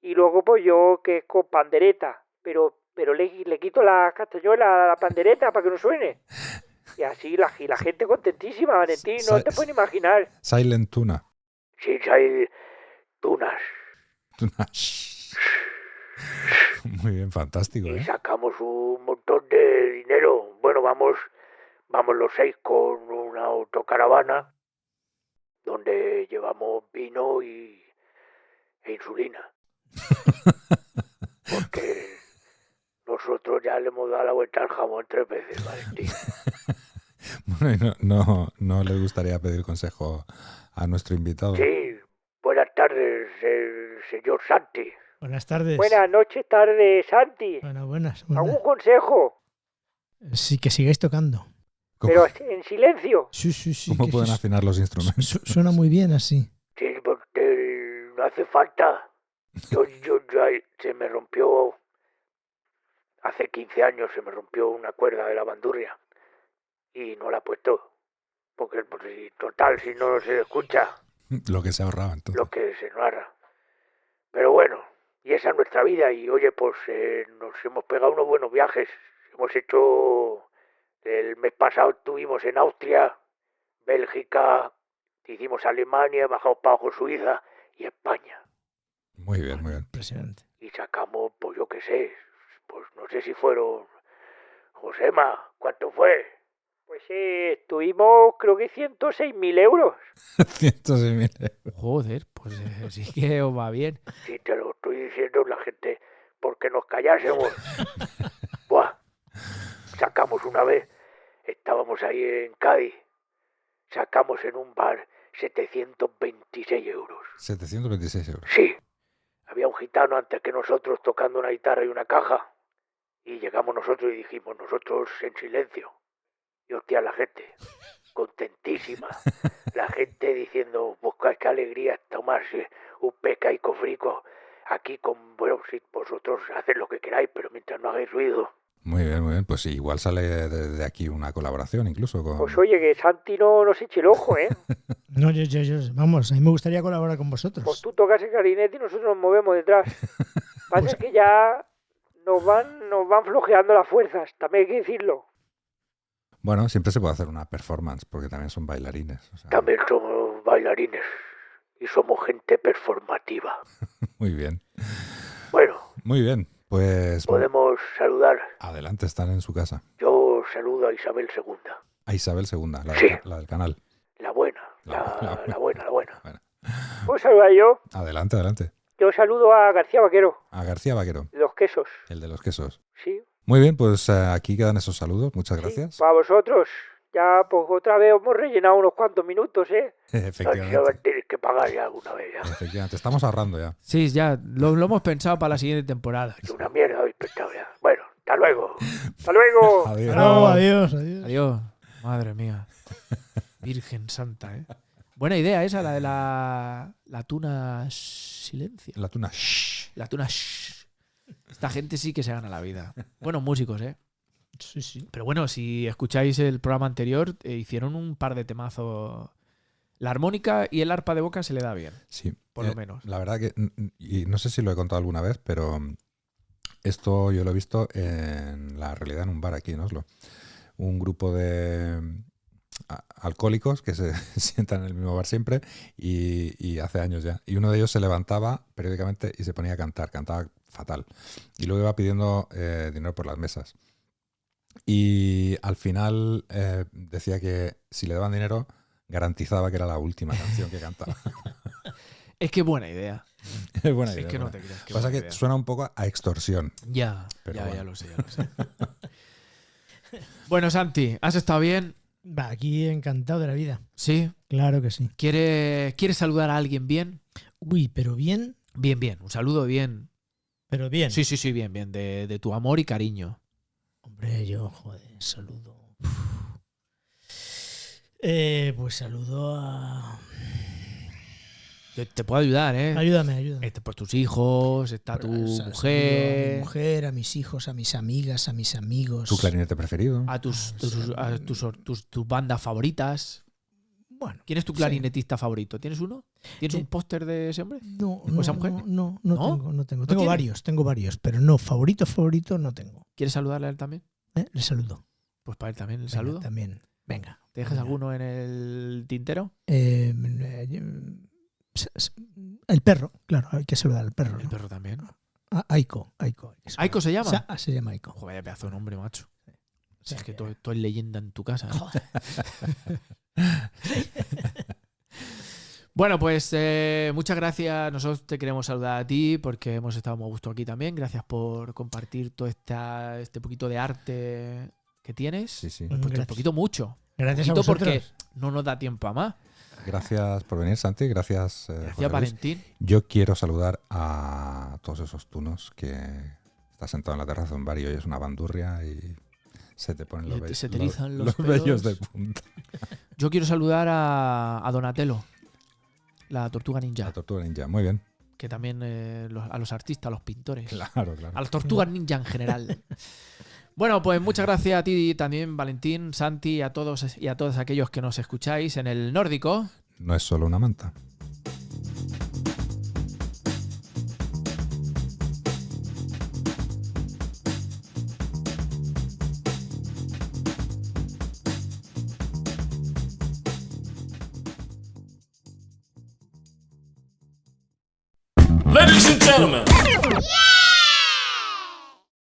y luego pues yo, que es con pandereta, pero le quito la castañuela a la pandereta para que no suene. Y así la gente contentísima, Valentín, no te puedes imaginar. Silent Tuna. Sí, hay tunas. Tuna. Muy bien, fantástico, Y ¿eh? sacamos un montón de dinero. Bueno, vamos los 6 con una autocaravana donde llevamos vino e insulina. Porque nosotros ya le hemos dado la vuelta al jamón 3 veces, Valentín. Bueno, y no le gustaría pedir consejo a nuestro invitado. Sí, buenas tardes, señor Santi. Buenas tardes. Buenas noches, tardes, Santi. Buenas. ¿Algún consejo? Sí, que sigáis tocando. ¿Cómo, Pero en silencio. Sí. cómo que pueden afinar los instrumentos? Suena muy bien así. Sí, porque no hace falta. Yo se me rompió, hace 15 años se me rompió una cuerda de la bandurria y no la he puesto. Porque, total, si no se escucha Lo que se ahorraba entonces. lo que se narra. Pero bueno, y esa es nuestra vida. Y oye, pues nos hemos pegado unos buenos viajes. Hemos hecho, el mes pasado estuvimos en Austria, Bélgica, hicimos Alemania, bajamos para abajo Suiza y España. Muy bien, muy bien. Impresionante. Y sacamos, pues yo qué sé, pues no sé si fueron, Josema, ¿cuánto fue? Pues estuvimos, creo que 106.000 euros. 106.000 euros. Joder, pues sí que os va bien. Si te lo estoy diciendo, la gente, porque nos callásemos. Buah, sacamos una vez, estábamos ahí en Cádiz, sacamos en un bar 726 euros. 726 euros. Sí, había un gitano antes que nosotros tocando una guitarra y una caja. Y llegamos nosotros y dijimos, nosotros en silencio. Y hostia, la gente, contentísima. La gente diciendo, busca qué alegría tomarse un pescaico frico aquí con, bueno, si vosotros haced lo que queráis, pero mientras no hagáis ruido. Muy bien, muy bien. Pues sí, igual sale de aquí una colaboración incluso con... Pues oye, que Santi no nos eche el ojo, ¿eh? No, vamos, a mí me gustaría colaborar con Pues vosotros. tú tocas el clarinete y nosotros nos movemos detrás. Pasa que ya nos van flojeando las fuerzas, también hay que decirlo. Bueno, siempre se puede hacer una performance porque también son bailarines. O sea, También somos bailarines y somos gente performativa. muy bien. Bueno, Muy bien. Pues podemos saludar. adelante, están en su casa. Yo saludo a Isabel II. A Isabel II, Sí. la del canal. La buena, La la buena. Bueno, ¿Puedo saludar yo? adelante, adelante. Yo saludo a García Vaquero, A García Vaquero, de los quesos. el de los quesos. Sí, Muy bien, pues aquí quedan esos saludos. Muchas gracias. sí, para vosotros. Ya, pues otra vez hemos rellenado unos cuantos minutos, ¿eh? Efectivamente. Tenéis que pagar ya alguna vez ya. Efectivamente, estamos ahorrando ya. Sí, ya, lo hemos pensado para la siguiente temporada. Es una mierda habéis pensado ya. Bueno, hasta luego. Hasta luego. Adiós. No, adiós. Adiós. Madre mía. Virgen Santa, ¿eh? Buena idea esa, la de la tuna silencio. La tuna. Shh. La tuna shh. Esta gente sí que se gana la vida. Buenos músicos, ¿eh? Sí. Pero bueno, si escucháis el programa anterior, hicieron un par de temazos. La armónica y el arpa de boca se le da bien, Sí. por lo menos. La verdad que, y no sé si lo he contado alguna vez, pero esto yo lo he visto en la realidad en un bar aquí en Oslo. Un grupo de alcohólicos que se sientan en el mismo bar siempre y hace años ya. Y uno de ellos se levantaba periódicamente y se ponía a cantar, cantaba fatal. Y luego iba pidiendo dinero por las mesas. Y al final decía que si le daban dinero garantizaba que era la última canción que cantaba. Es que buena idea. Es buena Es idea. que no buena. te creas. Pasa que suena un poco a extorsión. Ya, Pero ya, bueno. ya lo sé, ya lo sé. Bueno, Santi, ¿has estado bien? Va, aquí encantado de la vida. Sí. Claro que sí. ¿Quieres saludar a alguien bien? Uy, pero bien, Bien, bien. Un saludo bien. pero bien. Sí, bien, bien. De tu amor y cariño. Hombre, yo, joder, saludo. Pues saludo a... Te puedo ayudar, ¿eh? Ayúdame. Pues tus hijos, está tu Saludo a mi mujer, mujer, a mis hijos, a mis amigas, a mis amigos. ¿Tu clarinete preferido? a tus bandas favoritas. Bueno, ¿Quién es tu clarinetista favorito? ¿Tienes uno? ¿Tienes un póster de ese hombre? No, ¿O esa mujer? no ¿No? tengo. ¿No Tengo tiene? varios, pero no, favorito no tengo. ¿Quieres saludarle a él también? Le saludo. Pues para él también el Venga, saludo. También. Venga. ¿Te dejas venga. alguno en el tintero? El perro, claro, hay que saludar al perro. El ¿no? perro también. Aiko. ¿Aiko se llama? Se llama Aiko. Joder, vaya pedazo de nombre, macho. Si Sí, es que todo es leyenda en tu casa. ¿eh? Bueno, pues muchas gracias. Nosotros te queremos saludar a ti porque hemos estado muy a gusto aquí también. Gracias por compartir todo este poquito de arte que tienes. Sí, sí. Pues porque Gracias. poquito mucho. Gracias a Poquito vosotros. porque no nos da tiempo a más. Gracias por venir, Santi. Gracias, José Gracias, Luis. Valentín. Yo quiero saludar a todos esos tunos que estás sentado en la terraza de un bar y oyes una bandurria y se te ponen Y los, se te erizan los vellos pelos. de punta. Yo quiero saludar a Donatello, la tortuga ninja, La tortuga ninja. Muy bien. que también a los artistas, a los pintores, Claro. a las tortugas ninja en general. Bueno, pues muchas gracias a ti también, Valentín, Santi, a todos y a todos aquellos que nos escucháis en el nórdico. No es solo una manta. Ladies and gentlemen.